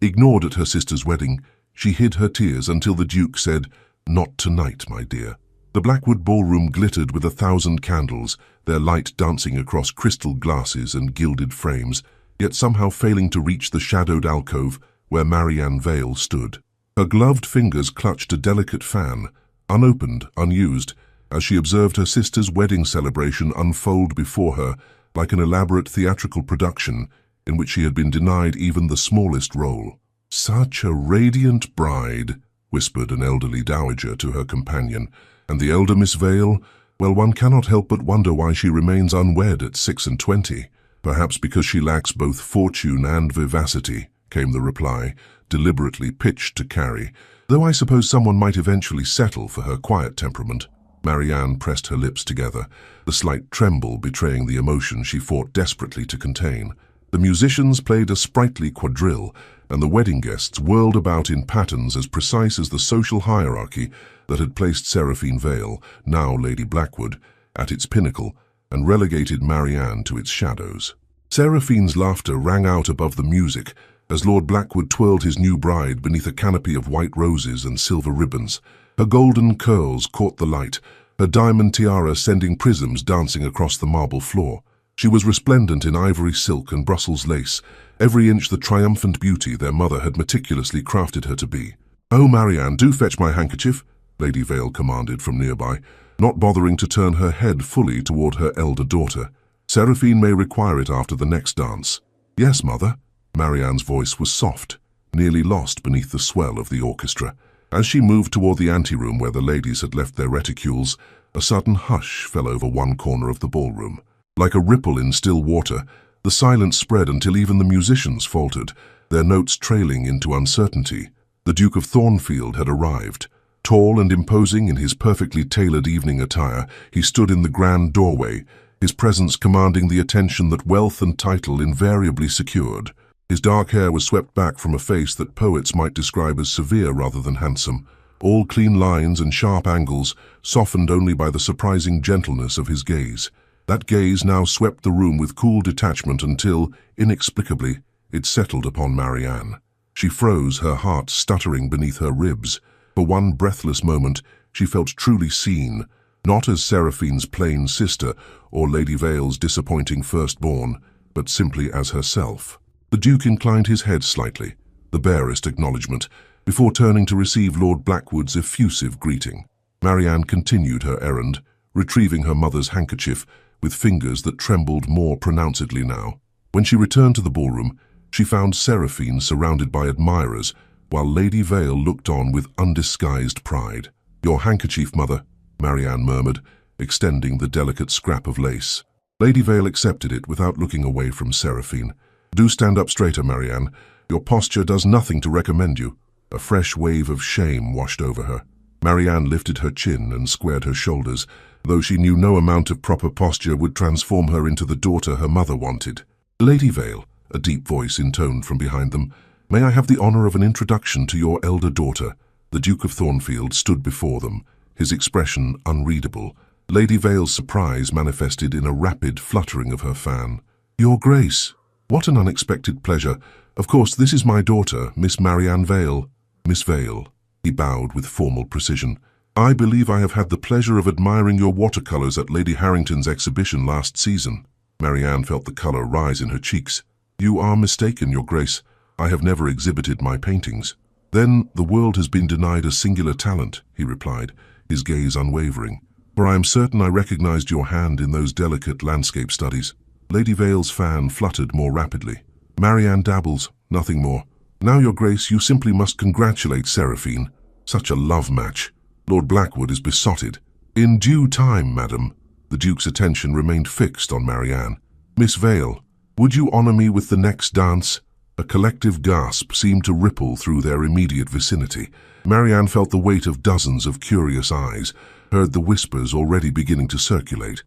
Ignored at her sister's wedding, she hid her tears until the Duke said, "Not tonight, my dear." The Blackwood ballroom glittered with 1,000 candles, their light dancing across crystal glasses and gilded frames, yet somehow failing to reach the shadowed alcove where Marianne Vale stood. Her gloved fingers clutched a delicate fan, unopened, unused, as she observed her sister's wedding celebration unfold before her like an elaborate theatrical production in which she had been denied even the smallest role. "Such a radiant bride," whispered an elderly dowager to her companion, "and the elder Miss Vale, well, one cannot help but wonder why she remains unwed at 26. Perhaps because she lacks both fortune and vivacity," came the reply, deliberately pitched to Carrie, "though I suppose someone might eventually settle for her quiet temperament." Marianne pressed her lips together, the slight tremble betraying the emotion she fought desperately to contain. The musicians played a sprightly quadrille, and the wedding guests whirled about in patterns as precise as the social hierarchy that had placed Seraphine Vale, now Lady Blackwood, at its pinnacle and relegated Marianne to its shadows. Seraphine's laughter rang out above the music as Lord Blackwood twirled his new bride beneath a canopy of white roses and silver ribbons. Her golden curls caught the light, her diamond tiara sending prisms dancing across the marble floor. She was resplendent in ivory silk and Brussels lace, every inch the triumphant beauty their mother had meticulously crafted her to be. "Oh, Marianne, do fetch my handkerchief," Lady Vale commanded from nearby, not bothering to turn her head fully toward her elder daughter. "Seraphine may require it after the next dance." "Yes, mother." Marianne's voice was soft, nearly lost beneath the swell of the orchestra. As she moved toward the anteroom where the ladies had left their reticules, a sudden hush fell over one corner of the ballroom. Like a ripple in still water, the silence spread until even the musicians faltered, their notes trailing into uncertainty. The Duke of Thornfield had arrived. Tall and imposing in his perfectly tailored evening attire, he stood in the grand doorway, his presence commanding the attention that wealth and title invariably secured. His dark hair was swept back from a face that poets might describe as severe rather than handsome, all clean lines and sharp angles, softened only by the surprising gentleness of his gaze. That gaze now swept the room with cool detachment until, inexplicably, it settled upon Marianne. She froze, her heart stuttering beneath her ribs. For one breathless moment, she felt truly seen, not as Seraphine's plain sister or Lady Vale's disappointing firstborn, but simply as herself. The Duke inclined his head slightly, the barest acknowledgement, before turning to receive Lord Blackwood's effusive greeting. Marianne continued her errand, retrieving her mother's handkerchief with fingers that trembled more pronouncedly now. When she returned to the ballroom, she found Seraphine surrounded by admirers, while Lady Vale looked on with undisguised pride. "Your handkerchief, mother," Marianne murmured, extending the delicate scrap of lace. Lady Vale accepted it without looking away from Seraphine. "Do stand up straighter, Marianne. Your posture does nothing to recommend you." A fresh wave of shame washed over her. Marianne lifted her chin and squared her shoulders, though she knew no amount of proper posture would transform her into the daughter her mother wanted. "Lady Vale," a deep voice intoned from behind them, "may I have the honor of an introduction to your elder daughter?" The Duke of Thornfield stood before them, his expression unreadable. Lady Vale's surprise manifested in a rapid fluttering of her fan. "Your Grace, what an unexpected pleasure. Of course, this is my daughter, Miss Marianne Vale." "Miss Vale," he bowed with formal precision, "I believe I have had the pleasure of admiring your watercolors at Lady Harrington's exhibition last season." Marianne felt the color rise in her cheeks. "You are mistaken, Your Grace. I have never exhibited my paintings." "Then the world has been denied a singular talent," he replied, his gaze unwavering. "For I am certain I recognized your hand in those delicate landscape studies." Lady Vale's fan fluttered more rapidly. "Marianne dabbles, nothing more. Now, Your Grace, you simply must congratulate Seraphine. Such a love match. Lord Blackwood is besotted." "In due time, madam." The Duke's attention remained fixed on Marianne. "Miss Vale, would you honor me with the next dance?" A collective gasp seemed to ripple through their immediate vicinity. Marianne felt the weight of dozens of curious eyes, heard the whispers already beginning to circulate.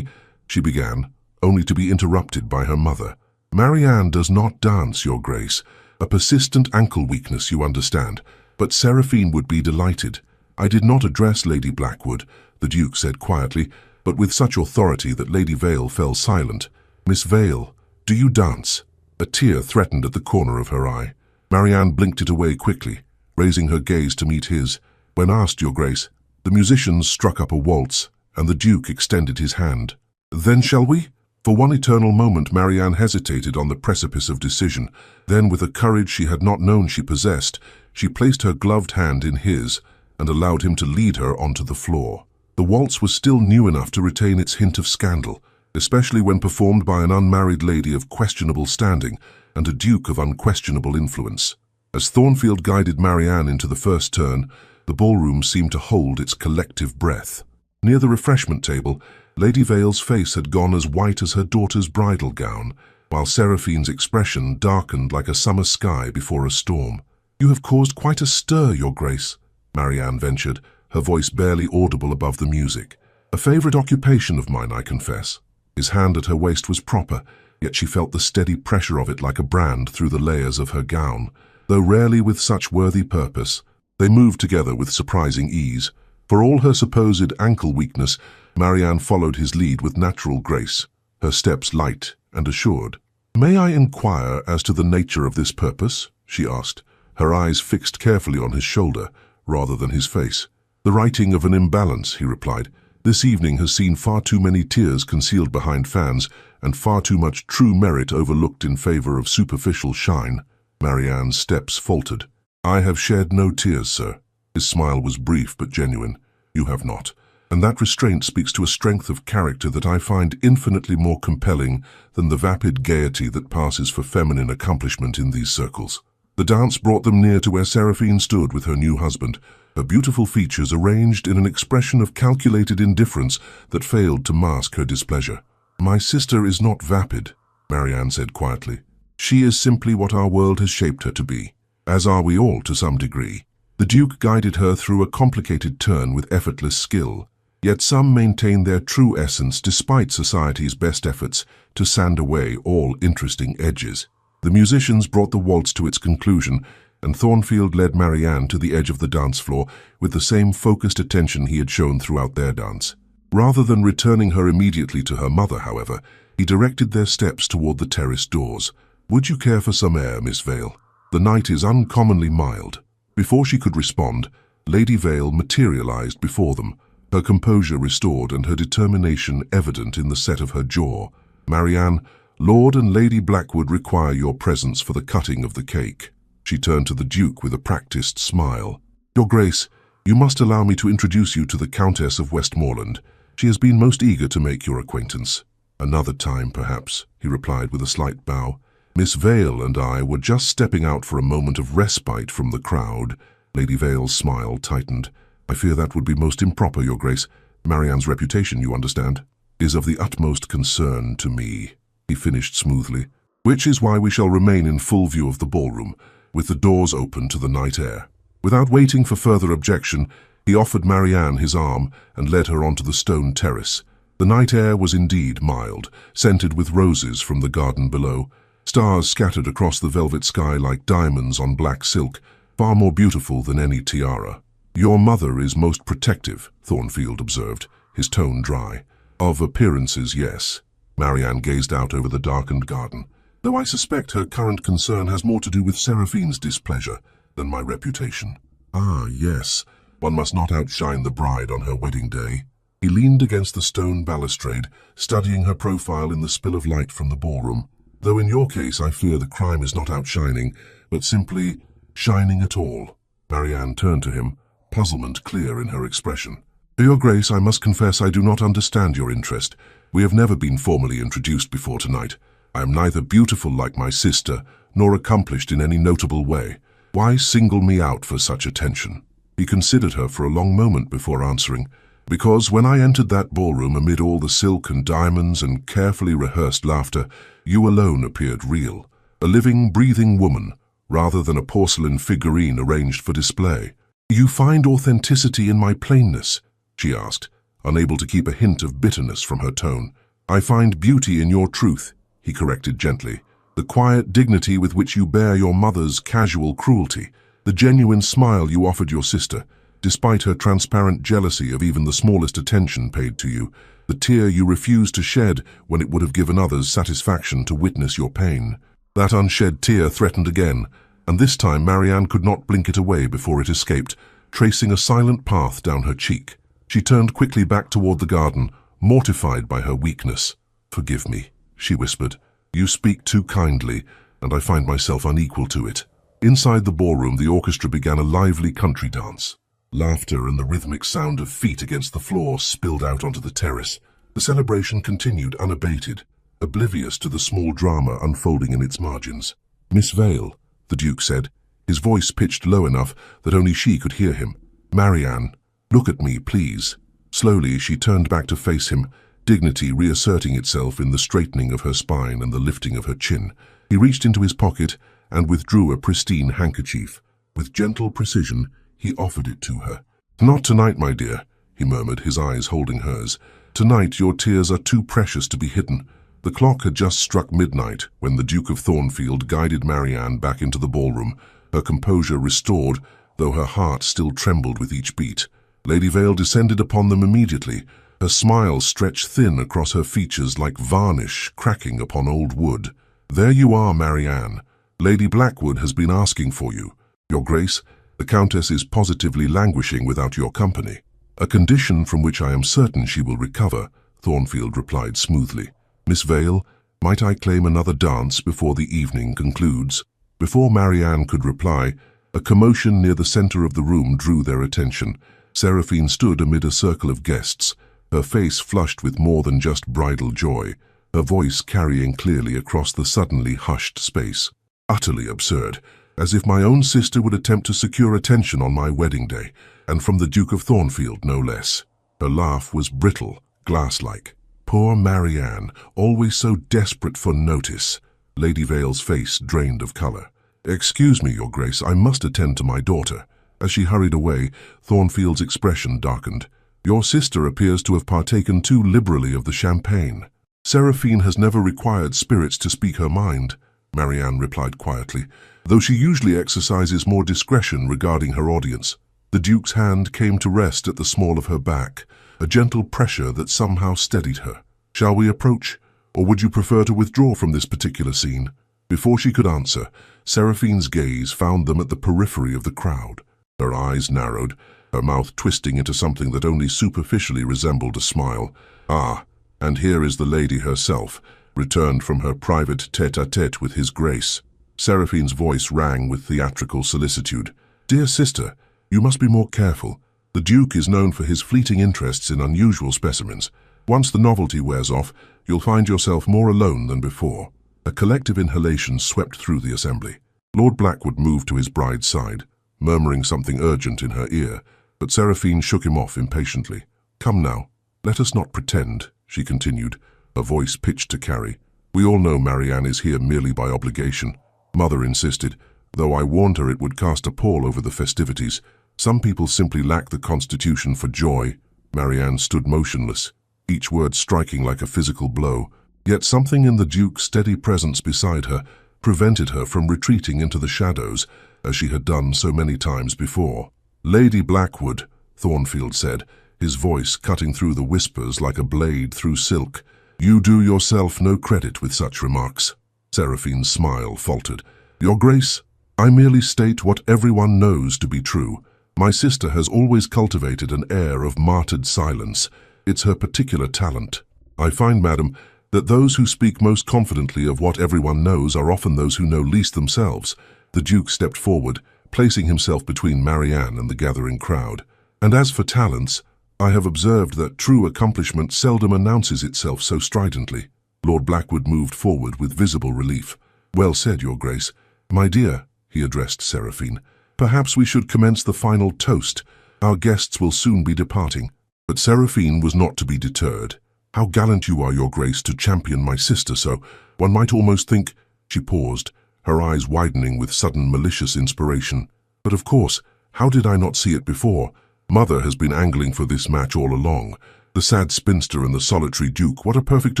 She began, only to be interrupted by her mother. "Marianne does not dance, Your Grace. A persistent ankle weakness, you understand. But Seraphine would be delighted." "I did not address Lady Blackwood," the Duke said quietly, but with such authority that Lady Vale fell silent. "Miss Vale, do you dance?" A tear threatened at the corner of her eye. Marianne blinked it away quickly, raising her gaze to meet his. When asked, Your Grace, the musicians struck up a waltz, and the Duke extended his hand. Then shall we? For one eternal moment Marianne hesitated on the precipice of decision. Then, with a courage she had not known she possessed, she placed her gloved hand in his and allowed him to lead her onto the floor. The waltz was still new enough to retain its hint of scandal, especially when performed by an unmarried lady of questionable standing and a duke of unquestionable influence. As Thornfield guided Marianne into the first turn, the ballroom seemed to hold its collective breath. Near the refreshment table, Lady Vale's face had gone as white as her daughter's bridal gown, while Seraphine's expression darkened like a summer sky before a storm. "You have caused quite a stir, Your Grace," Marianne ventured, her voice barely audible above the music. "A favourite occupation of mine, I confess." His hand at her waist was proper, yet she felt the steady pressure of it like a brand through the layers of her gown. Though rarely with such worthy purpose, they moved together with surprising ease. For all her supposed ankle weakness, Marianne followed his lead with natural grace, her steps light and assured. "May I inquire as to the nature of this purpose?" she asked, her eyes fixed carefully on his shoulder rather than his face. "The righting of an imbalance," he replied. "This evening has seen far too many tears concealed behind fans and far too much true merit overlooked in favor of superficial shine." Marianne's steps faltered. "I have shed no tears, sir." His smile was brief but genuine. "You have not. And that restraint speaks to a strength of character that I find infinitely more compelling than the vapid gaiety that passes for feminine accomplishment in these circles." The dance brought them near to where Seraphine stood with her new husband, her beautiful features arranged in an expression of calculated indifference that failed to mask her displeasure. "My sister is not vapid," Marianne said quietly. "She is simply what our world has shaped her to be, as are we all to some degree." The Duke guided her through a complicated turn with effortless skill. Yet some maintain their true essence despite society's best efforts to sand away all interesting edges. The musicians brought the waltz to its conclusion, and Thornfield led Marianne to the edge of the dance floor with the same focused attention he had shown throughout their dance. Rather than returning her immediately to her mother, however, he directed their steps toward the terrace doors. "Would you care for some air, Miss Vale? The night is uncommonly mild." Before she could respond, Lady Vale materialized before them, her composure restored and her determination evident in the set of her jaw. "Marianne, Lord and Lady Blackwood require your presence for the cutting of the cake." She turned to the Duke with a practiced smile. "Your Grace, you must allow me to introduce you to the Countess of Westmoreland. She has been most eager to make your acquaintance." "Another time, perhaps," he replied with a slight bow. "Miss Vale and I were just stepping out for a moment of respite from the crowd." Lady Vale's smile tightened. "I fear that would be most improper, Your Grace. Marianne's reputation, you understand, is of the utmost concern to me," he finished smoothly. "Which is why we shall remain in full view of the ballroom, with the doors open to the night air." Without waiting for further objection, he offered Marianne his arm and led her onto the stone terrace. The night air was indeed mild, scented with roses from the garden below. Stars scattered across the velvet sky like diamonds on black silk, far more beautiful than any tiara. "Your mother is most protective," Thornfield observed, his tone dry. "Of appearances, yes." Marianne gazed out over the darkened garden. "Though I suspect her current concern has more to do with Seraphine's displeasure than my reputation." "Ah, yes. One must not outshine the bride on her wedding day." He leaned against the stone balustrade, studying her profile in the spill of light from the ballroom. "Though in your case I fear the crime is not outshining, but simply shining at all." Marianne turned to him, puzzlement clear in her expression. "Your Grace, I must confess I do not understand your interest. We have never been formally introduced before tonight. I am neither beautiful like my sister, nor accomplished in any notable way. Why single me out for such attention?" He considered her for a long moment before answering. "Because when I entered that ballroom amid all the silk and diamonds and carefully rehearsed laughter, you alone appeared real, a living, breathing woman, rather than a porcelain figurine arranged for display." "You find authenticity in my plainness?" she asked, unable to keep a hint of bitterness from her tone. "I find beauty in your truth," he corrected gently. "The quiet dignity with which you bear your mother's casual cruelty, the genuine smile you offered your sister, despite her transparent jealousy of even the smallest attention paid to you, the tear you refused to shed when it would have given others satisfaction to witness your pain." That unshed tear threatened again, and this time Marianne could not blink it away before it escaped, tracing a silent path down her cheek. She turned quickly back toward the garden, mortified by her weakness. "Forgive me," she whispered. "You speak too kindly, and I find myself unequal to it." Inside the ballroom, the orchestra began a lively country dance. Laughter and the rhythmic sound of feet against the floor spilled out onto the terrace. The celebration continued unabated, oblivious to the small drama unfolding in its margins. "Miss Vale," the Duke said, his voice pitched low enough that only she could hear him. "Marianne, look at me, please." Slowly, she turned back to face him, dignity reasserting itself in the straightening of her spine and the lifting of her chin. He reached into his pocket and withdrew a pristine handkerchief. With gentle precision, he offered it to her. "Not tonight, my dear," he murmured, his eyes holding hers. "Tonight your tears are too precious to be hidden." The clock had just struck midnight when the Duke of Thornfield guided Marianne back into the ballroom, her composure restored, though her heart still trembled with each beat. Lady Vale descended upon them immediately, her smile stretched thin across her features like varnish cracking upon old wood. "There you are, Marianne. Lady Blackwood has been asking for you. Your Grace, the Countess is positively languishing without your company." "A condition from which I am certain she will recover," Thornfield replied smoothly. "Miss Vale, might I claim another dance before the evening concludes?" Before Marianne could reply, a commotion near the center of the room drew their attention. Seraphine stood amid a circle of guests, her face flushed with more than just bridal joy, her voice carrying clearly across the suddenly hushed space. "Utterly absurd, as if my own sister would attempt to secure attention on my wedding day, and from the Duke of Thornfield, no less." Her laugh was brittle, glass-like. "Poor Marianne, always so desperate for notice." Lady Vale's face drained of color. "Excuse me, Your Grace, I must attend to my daughter." As she hurried away, Thornfield's expression darkened. "Your sister appears to have partaken too liberally of the champagne." "Seraphine has never required spirits to speak her mind," Marianne replied quietly, "though she usually exercises more discretion regarding her audience." The Duke's hand came to rest at the small of her back, a gentle pressure that somehow steadied her. "Shall we approach, or would you prefer to withdraw from this particular scene?" Before she could answer, Seraphine's gaze found them at the periphery of the crowd. Her eyes narrowed, her mouth twisting into something that only superficially resembled a smile. "Ah, and here is the lady herself, returned from her private tête-à-tête with His Grace." Seraphine's voice rang with theatrical solicitude. "Dear sister, you must be more careful. The Duke is known for his fleeting interests in unusual specimens. Once the novelty wears off, you'll find yourself more alone than before." A collective inhalation swept through the assembly. Lord Blackwood moved to his bride's side, murmuring something urgent in her ear, but Seraphine shook him off impatiently. "Come now, let us not pretend," she continued, her voice pitched to carry. "We all know Marianne is here merely by obligation." Mother insisted, though I warned her it would cast a pall over the festivities. "Some people simply lack the constitution for joy." Marianne stood motionless, each word striking like a physical blow, yet something in the Duke's steady presence beside her prevented her from retreating into the shadows, as she had done so many times before. "Lady Blackwood," Thornfield said, his voice cutting through the whispers like a blade through silk, "you do yourself no credit with such remarks." Seraphine's smile faltered. "Your Grace, I merely state what everyone knows to be true. My sister has always cultivated an air of martyred silence. It's her particular talent. I find, madam, that those who speak most confidently of what everyone knows are often those who know least themselves." The Duke stepped forward, placing himself between Marianne and the gathering crowd. "And as for talents, I have observed that true accomplishment seldom announces itself so stridently." Lord Blackwood moved forward with visible relief. "Well said, Your Grace. My dear," he addressed Seraphine, "perhaps we should commence the final toast. Our guests will soon be departing." But Seraphine was not to be deterred. "How gallant you are, Your Grace, to champion my sister so. One might almost think—" She paused, her eyes widening with sudden malicious inspiration. "But of course, how did I not see it before? Mother has been angling for this match all along. The sad spinster and the solitary Duke, what a perfect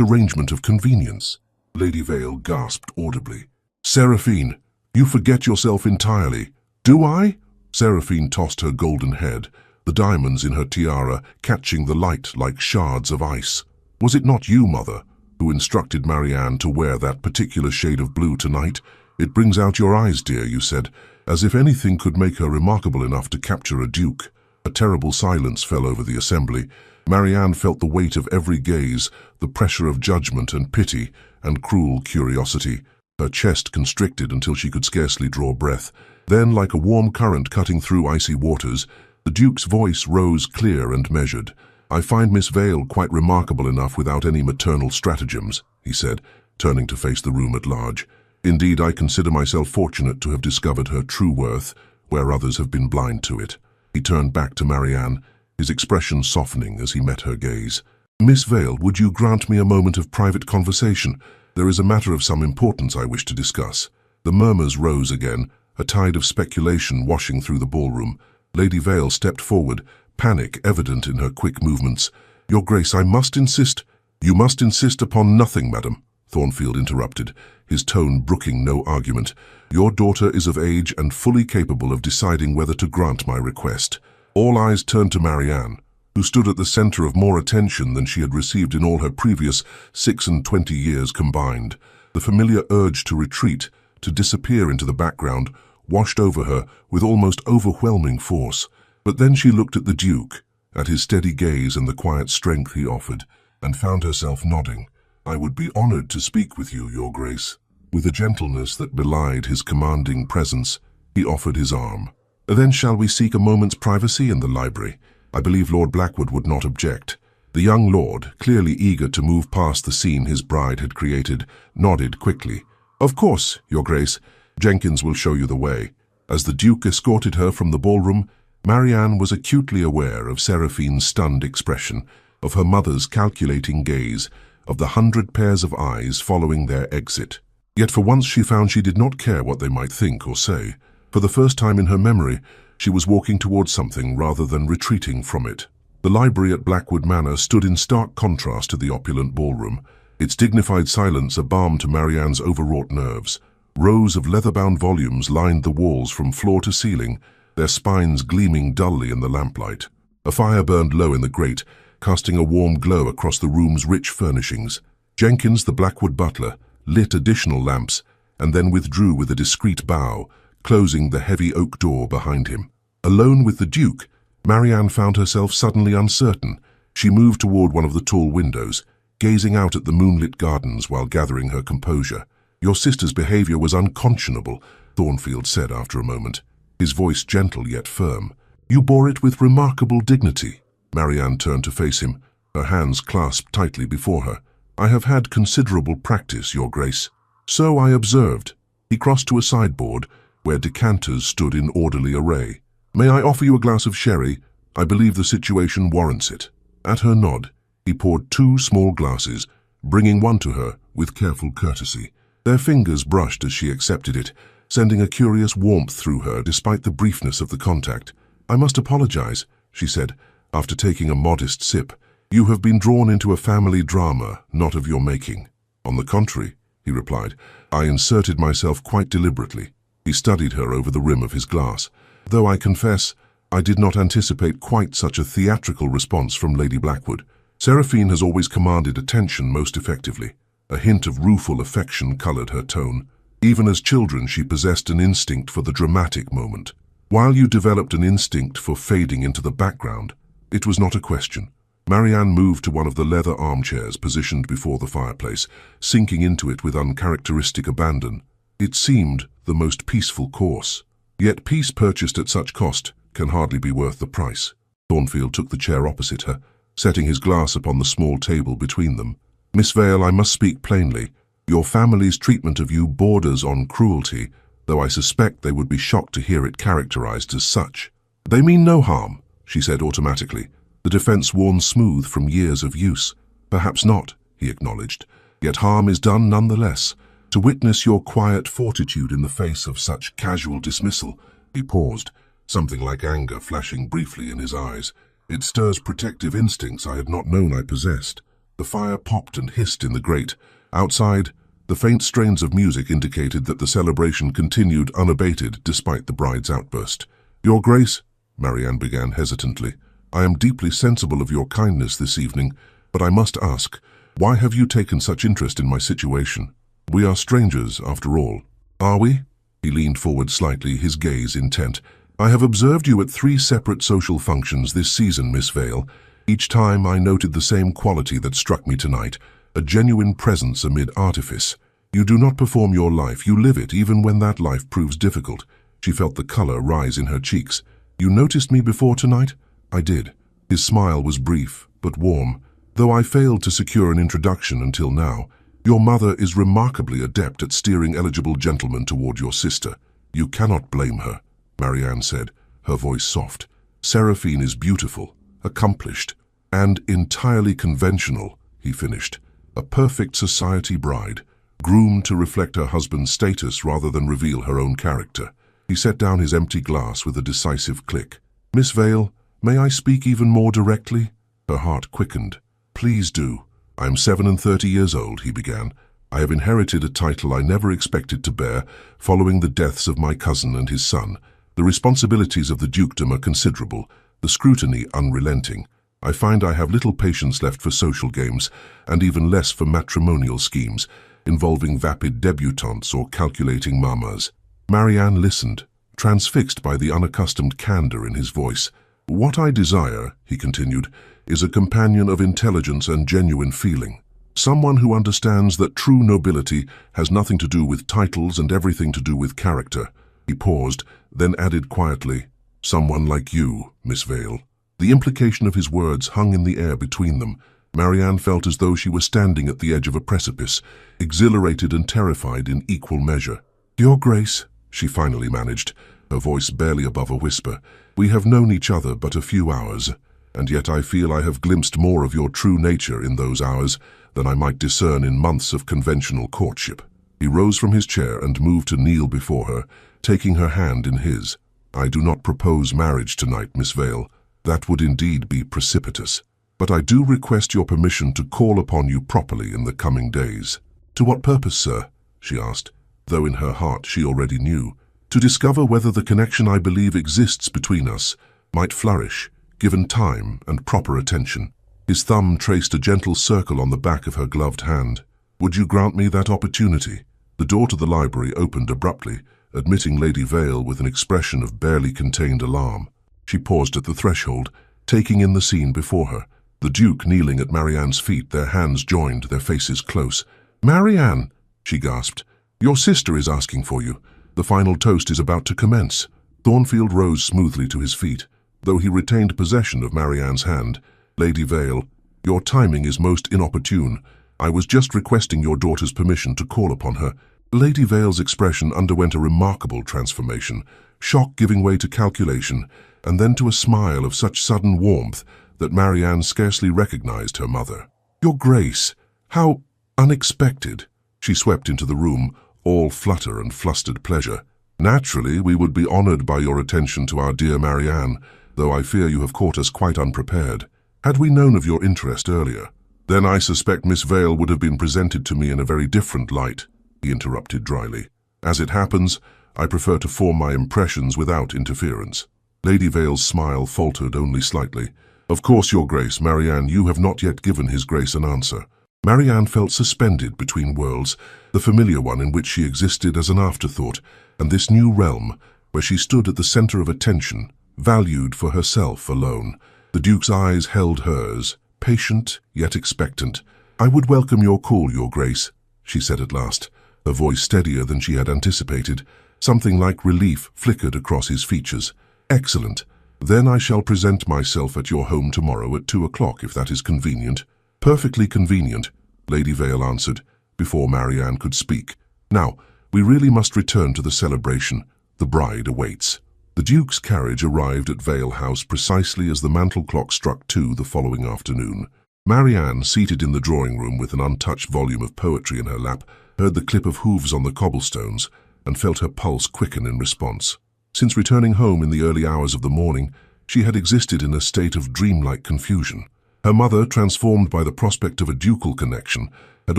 arrangement of convenience." Lady Vale gasped audibly. "Seraphine, you forget yourself entirely." "Do I?" Seraphine tossed her golden head, the diamonds in her tiara catching the light like shards of ice. "Was it not you, Mother, who instructed Marianne to wear that particular shade of blue tonight? "It brings out your eyes, dear," you said, as if anything could make her remarkable enough to capture a duke. A terrible silence fell over the assembly. Marianne felt the weight of every gaze, the pressure of judgment and pity and cruel curiosity. Her chest constricted until she could scarcely draw breath. Then, like a warm current cutting through icy waters, the Duke's voice rose clear and measured. "I find Miss Vale quite remarkable enough without any maternal stratagems," he said, turning to face the room at large. "Indeed, I consider myself fortunate to have discovered her true worth, where others have been blind to it." He turned back to Marianne, his expression softening as he met her gaze. "Miss Vale, would you grant me a moment of private conversation? There is a matter of some importance I wish to discuss." The murmurs rose again, a tide of speculation washing through the ballroom. Lady Vale stepped forward, panic evident in her quick movements. "Your Grace, I must insist—" "You must insist upon nothing, madam," Thornfield interrupted, his tone brooking no argument. "Your daughter is of age and fully capable of deciding whether to grant my request." All eyes turned to Marianne, who stood at the center of more attention than she had received in all her previous 26 years combined. The familiar urge to retreat, to disappear into the background, washed over her with almost overwhelming force. But then she looked at the Duke, at his steady gaze and the quiet strength he offered, and found herself nodding. "I would be honored to speak with you, Your Grace." With a gentleness that belied his commanding presence, he offered his arm. "Then shall we seek a moment's privacy in the library? I believe Lord Blackwood would not object." The young lord, clearly eager to move past the scene his bride had created, nodded quickly. "Of course, Your Grace. Jenkins will show you the way." As the Duke escorted her from the ballroom, Marianne was acutely aware of Seraphine's stunned expression, of her mother's calculating gaze, of the 100 pairs of eyes following their exit. Yet for once she found she did not care what they might think or say. For the first time in her memory, she was walking towards something rather than retreating from it. The library at Blackwood Manor stood in stark contrast to the opulent ballroom, its dignified silence a balm to Marianne's overwrought nerves. Rows of leather-bound volumes lined the walls from floor to ceiling, their spines gleaming dully in the lamplight. A fire burned low in the grate, casting a warm glow across the room's rich furnishings. Jenkins, the Blackwood butler, lit additional lamps, and then withdrew with a discreet bow, closing the heavy oak door behind him. Alone with the Duke, Marianne found herself suddenly uncertain. She moved toward one of the tall windows, gazing out at the moonlit gardens while gathering her composure. "Your sister's behavior was unconscionable," Thornfield said after a moment, his voice gentle yet firm. "You bore it with remarkable dignity." Marianne turned to face him, her hands clasped tightly before her. "I have had considerable practice, Your Grace." "So I observed." He crossed to a sideboard, where decanters stood in orderly array. "May I offer you a glass of sherry? I believe the situation warrants it." At her nod, he poured 2 small glasses, bringing one to her with careful courtesy. Their fingers brushed as she accepted it, sending a curious warmth through her despite the briefness of the contact. "I must apologize," she said, after taking a modest sip. "You have been drawn into a family drama, not of your making." "On the contrary," he replied, "I inserted myself quite deliberately." He studied her over the rim of his glass. "Though I confess, I did not anticipate quite such a theatrical response from Lady Blackwood. Seraphine has always commanded attention most effectively." A hint of rueful affection colored her tone. "Even as children, she possessed an instinct for the dramatic moment. While you developed an instinct for fading into the background, it was not a question." Marianne moved to one of the leather armchairs positioned before the fireplace, sinking into it with uncharacteristic abandon. It seemed the most peaceful course. Yet peace purchased at such cost can hardly be worth the price. Thornfield took the chair opposite her, setting his glass upon the small table between them. "Miss Vale, I must speak plainly. Your family's treatment of you borders on cruelty, though I suspect they would be shocked to hear it characterized as such." "They mean no harm," she said automatically, the defense worn smooth from years of use. "Perhaps not," he acknowledged, "yet harm is done nonetheless. To witness your quiet fortitude in the face of such casual dismissal." He paused, something like anger flashing briefly in his eyes. "It stirs protective instincts I had not known I possessed." The fire popped and hissed in the grate. Outside, the faint strains of music indicated that the celebration continued unabated despite the bride's outburst. "Your Grace," Marianne began hesitantly, "I am deeply sensible of your kindness this evening, but I must ask, why have you taken such interest in my situation? We are strangers, after all." Are we? He leaned forward slightly, his gaze intent. I have observed you at 3 separate social functions this season, Miss Vale. Each time I noted the same quality that struck me tonight, a genuine presence amid artifice. You do not perform your life, you live it, even when that life proves difficult. She felt the color rise in her cheeks. You noticed me before tonight? I did. His smile was brief, but warm. Though I failed to secure an introduction until now, your mother is remarkably adept at steering eligible gentlemen toward your sister. You cannot blame her, Marianne said, her voice soft. Seraphine is beautiful, accomplished, and entirely conventional, he finished. A perfect society bride, groomed to reflect her husband's status rather than reveal her own character. He set down his empty glass with a decisive click. Miss Vale, may I speak even more directly? Her heart quickened. Please do. I am 37 years old, he began. I have inherited a title I never expected to bear, following the deaths of my cousin and his son. The responsibilities of the dukedom are considerable, the scrutiny unrelenting. I find I have little patience left for social games, and even less for matrimonial schemes, involving vapid debutantes or calculating mamas. Marianne listened, transfixed by the unaccustomed candor in his voice. What I desire, he continued, is a companion of intelligence and genuine feeling. Someone who understands that true nobility has nothing to do with titles and everything to do with character. He paused, then added quietly, someone like you, Miss Vale. The implication of his words hung in the air between them. Marianne felt as though she were standing at the edge of a precipice, exhilarated and terrified in equal measure. Your Grace, she finally managed, her voice barely above a whisper, we have known each other but a few hours, and yet I feel I have glimpsed more of your true nature in those hours than I might discern in months of conventional courtship. He rose from his chair and moved to kneel before her, taking her hand in his. I do not propose marriage tonight, Miss Vale. That would indeed be precipitous. But I do request your permission to call upon you properly in the coming days. To what purpose, sir? She asked, though in her heart she already knew. To discover whether the connection I believe exists between us might flourish, given time and proper attention. His thumb traced a gentle circle on the back of her gloved hand. Would you grant me that opportunity? The door to the library opened abruptly, admitting Lady Vale with an expression of barely contained alarm. She paused at the threshold, taking in the scene before her. The Duke kneeling at Marianne's feet, their hands joined, their faces close. Marianne, she gasped, your sister is asking for you. The final toast is about to commence. Thornfield rose smoothly to his feet, though he retained possession of Marianne's hand. Lady Vale, your timing is most inopportune. I was just requesting your daughter's permission to call upon her. Lady Vale's expression underwent a remarkable transformation, shock giving way to calculation, and then to a smile of such sudden warmth that Marianne scarcely recognized her mother. Your Grace, how unexpected! She swept into the room, all flutter and flustered pleasure. Naturally, we would be honored by your attention to our dear Marianne, though I fear you have caught us quite unprepared. Had we known of your interest earlier, then I suspect Miss Vale would have been presented to me in a very different light, he interrupted dryly. As it happens, I prefer to form my impressions without interference. Lady Vale's smile faltered only slightly. Of course, Your Grace, Marianne, you have not yet given His Grace an answer. Marianne felt suspended between worlds, the familiar one in which she existed as an afterthought, and this new realm, where she stood at the center of attention, valued for herself alone. The Duke's eyes held hers, patient yet expectant. I would welcome your call, Your Grace, she said at last, her voice steadier than she had anticipated. Something like relief flickered across his features. Excellent. Then I shall present myself at your home tomorrow at 2 o'clock, if that is convenient. Perfectly convenient, Lady Vale answered, before Marianne could speak. Now, we really must return to the celebration. The bride awaits. The Duke's carriage arrived at Vale House precisely as the mantel clock struck 2 the following afternoon. Marianne, seated in the drawing-room with an untouched volume of poetry in her lap, heard the clip of hooves on the cobblestones and felt her pulse quicken in response. Since returning home in the early hours of the morning, she had existed in a state of dreamlike confusion. Her mother, transformed by the prospect of a ducal connection, had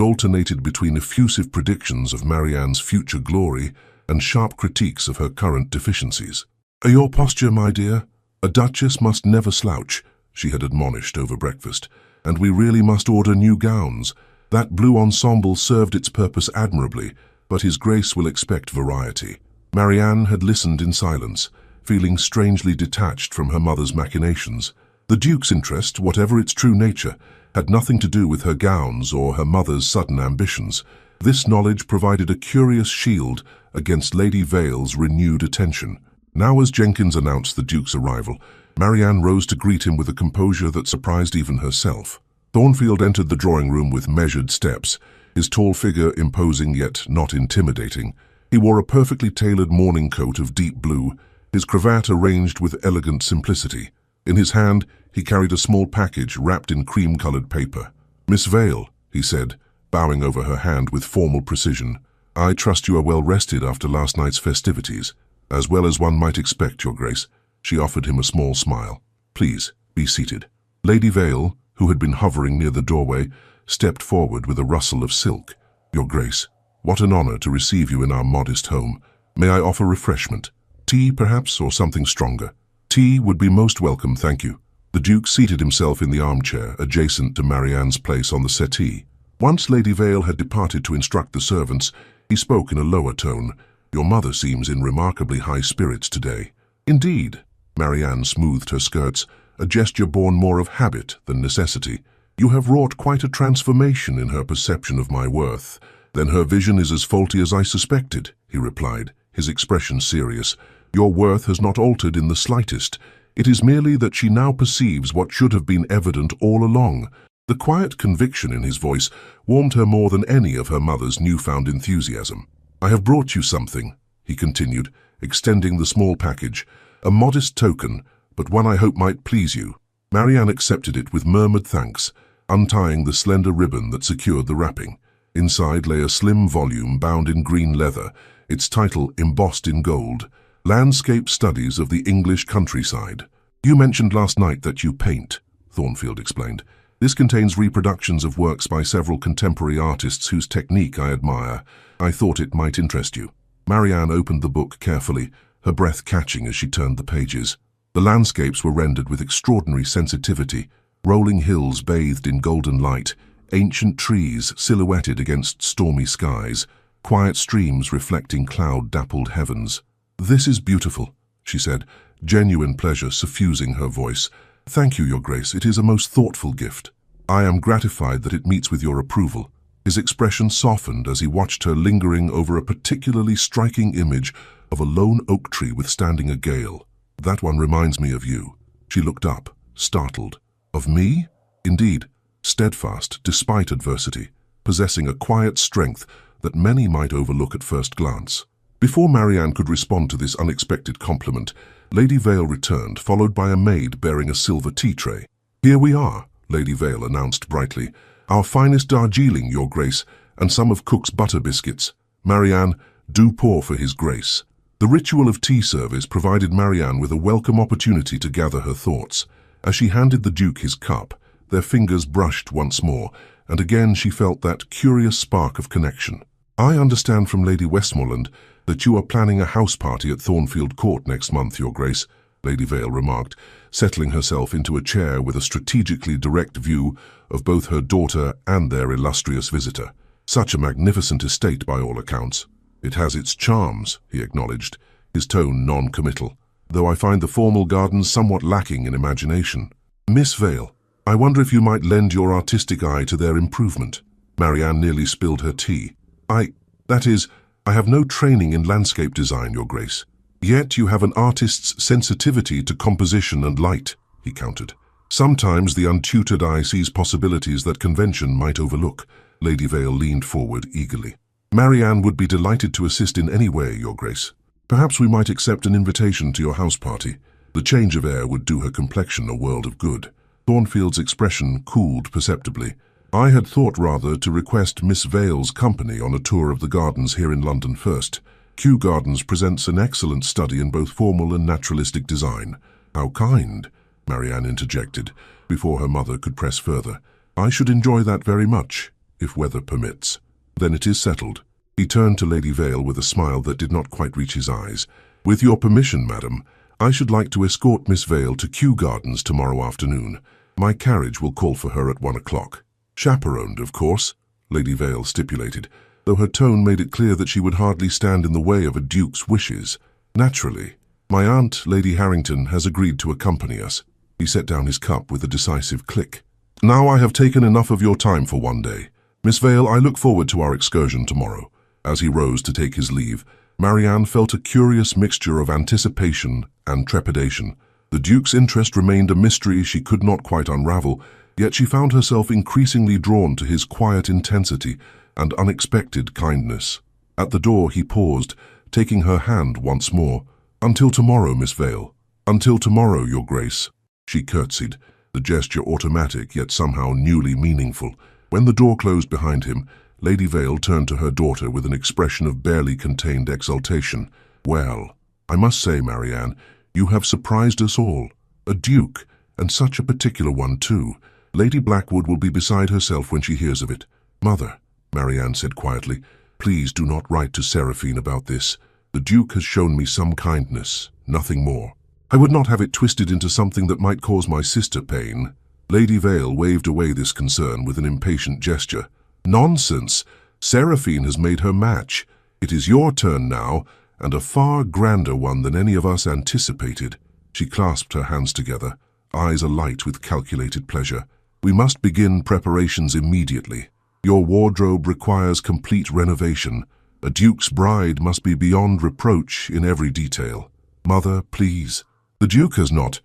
alternated between effusive predictions of Marianne's future glory and sharp critiques of her current deficiencies. Your posture, my dear. A duchess must never slouch, she had admonished over breakfast, and we really must order new gowns. That blue ensemble served its purpose admirably, but his Grace will expect variety." Marianne had listened in silence, feeling strangely detached from her mother's machinations. The Duke's interest, whatever its true nature, had nothing to do with her gowns or her mother's sudden ambitions. This knowledge provided a curious shield against Lady Vale's renewed attention. Now, as Jenkins announced the Duke's arrival, Marianne rose to greet him with a composure that surprised even herself. Thornfield entered the drawing room with measured steps, his tall figure imposing yet not intimidating. He wore a perfectly tailored morning coat of deep blue, his cravat arranged with elegant simplicity. In his hand, he carried a small package wrapped in cream-colored paper. "Miss Vale," he said, bowing over her hand with formal precision, "I trust you are well rested after last night's festivities." "As well as one might expect, Your Grace." She offered him a small smile. "Please, be seated." Lady Vale, who had been hovering near the doorway, stepped forward with a rustle of silk. "Your Grace, what an honor to receive you in our modest home. May I offer refreshment? Tea, perhaps, or something stronger?" "Tea would be most welcome, thank you." The Duke seated himself in the armchair, adjacent to Marianne's place on the settee. Once Lady Vale had departed to instruct the servants, he spoke in a lower tone. "Your mother seems in remarkably high spirits today." "Indeed." Marianne smoothed her skirts, a gesture born more of habit than necessity. "You have wrought quite a transformation in her perception of my worth." "Then her vision is as faulty as I suspected," he replied, his expression serious. "Your worth has not altered in the slightest. It is merely that she now perceives what should have been evident all along." The quiet conviction in his voice warmed her more than any of her mother's newfound enthusiasm. "I have brought you something," he continued, extending the small package. "A modest token, but one I hope might please you." Marianne accepted it with murmured thanks, untying the slender ribbon that secured the wrapping. Inside lay a slim volume bound in green leather, its title embossed in gold, "Landscape Studies of the English Countryside." "You mentioned last night that you paint," Thornfield explained. "This contains reproductions of works by several contemporary artists whose technique I admire. I thought it might interest you." Marianne opened the book carefully, her breath catching as she turned the pages. The landscapes were rendered with extraordinary sensitivity, rolling hills bathed in golden light, ancient trees silhouetted against stormy skies, quiet streams reflecting cloud-dappled heavens. "This is beautiful," she said, genuine pleasure suffusing her voice. "Thank you, Your Grace. It is a most thoughtful gift. I am gratified that it meets with your approval." His expression softened as he watched her lingering over a particularly striking image of a lone oak tree withstanding a gale. "That one reminds me of you." She looked up, startled. "Of me?" "Indeed, steadfast despite adversity, possessing a quiet strength that many might overlook at first glance." Before Marianne could respond to this unexpected compliment, Lady Vale returned, followed by a maid bearing a silver tea tray. "Here we are," Lady Vale announced brightly. "Our finest Darjeeling, Your Grace, and some of Cook's butter biscuits. Marianne, do pour for His Grace." The ritual of tea service provided Marianne with a welcome opportunity to gather her thoughts. As she handed the Duke his cup, their fingers brushed once more, and again she felt that curious spark of connection. "I understand from Lady Westmoreland that you are planning a house party at Thornfield Court next month, Your Grace," Lady Vale remarked, settling herself into a chair with a strategically direct view of both her daughter and their illustrious visitor. "Such a magnificent estate by all accounts." "It has its charms," he acknowledged, his tone non-committal, "though I find the formal gardens somewhat lacking in imagination." "Miss Vale, I wonder if you might lend your artistic eye to their improvement." Marianne nearly spilled her tea. I have no training in landscape design, Your Grace." "Yet you have an artist's sensitivity to composition and light," he countered. "Sometimes the untutored eye sees possibilities that convention might overlook." Lady Vale leaned forward eagerly. "Marianne would be delighted to assist in any way, Your Grace. Perhaps we might accept an invitation to your house party. The change of air would do her complexion a world of good." Thornfield's expression cooled perceptibly. "I had thought rather to request Miss Vale's company on a tour of the gardens here in London first. Kew Gardens presents an excellent study in both formal and naturalistic design." "How kind," Marianne interjected, before her mother could press further. "I should enjoy that very much, if weather permits." "Then it is settled." He turned to Lady Vale with a smile that did not quite reach his eyes. "With your permission, madam, I should like to escort Miss Vale to Kew Gardens tomorrow afternoon. My carriage will call for her at 1 o'clock. Chaperoned, of course," Lady Vale stipulated. though her tone made it clear that she would hardly stand in the way of a duke's wishes. Naturally, my aunt, Lady Harrington, has agreed to accompany us. He set down his cup with a decisive click. Now I have taken enough of your time for one day. Miss Vale, I look forward to our excursion tomorrow. As he rose to take his leave, Marianne felt a curious mixture of anticipation and trepidation. The Duke's interest remained a mystery she could not quite unravel, yet she found herself increasingly drawn to his quiet intensity and unexpected kindness. At the door he paused, taking her hand once more. "Until tomorrow, Miss Vale. Until tomorrow, Your Grace." She curtsied, the gesture automatic yet somehow newly meaningful. When the door closed behind him, Lady Vale turned to her daughter with an expression of barely contained exultation. "Well, I must say, Marianne, you have surprised us all. A duke, and such a particular one too. Lady Blackwood will be beside herself when she hears of it." "Mother," Marianne said quietly, "please do not write to Seraphine about this. The Duke has shown me some kindness, nothing more. I would not have it twisted into something that might cause my sister pain." Lady Vale waved away this concern with an impatient gesture. "Nonsense! Seraphine has made her match. It is your turn now, and a far grander one than any of us anticipated." She clasped her hands together, eyes alight with calculated pleasure. "We must begin preparations immediately. Your wardrobe requires complete renovation. A duke's bride must be beyond reproach in every detail." "Mother, please." "The Duke has not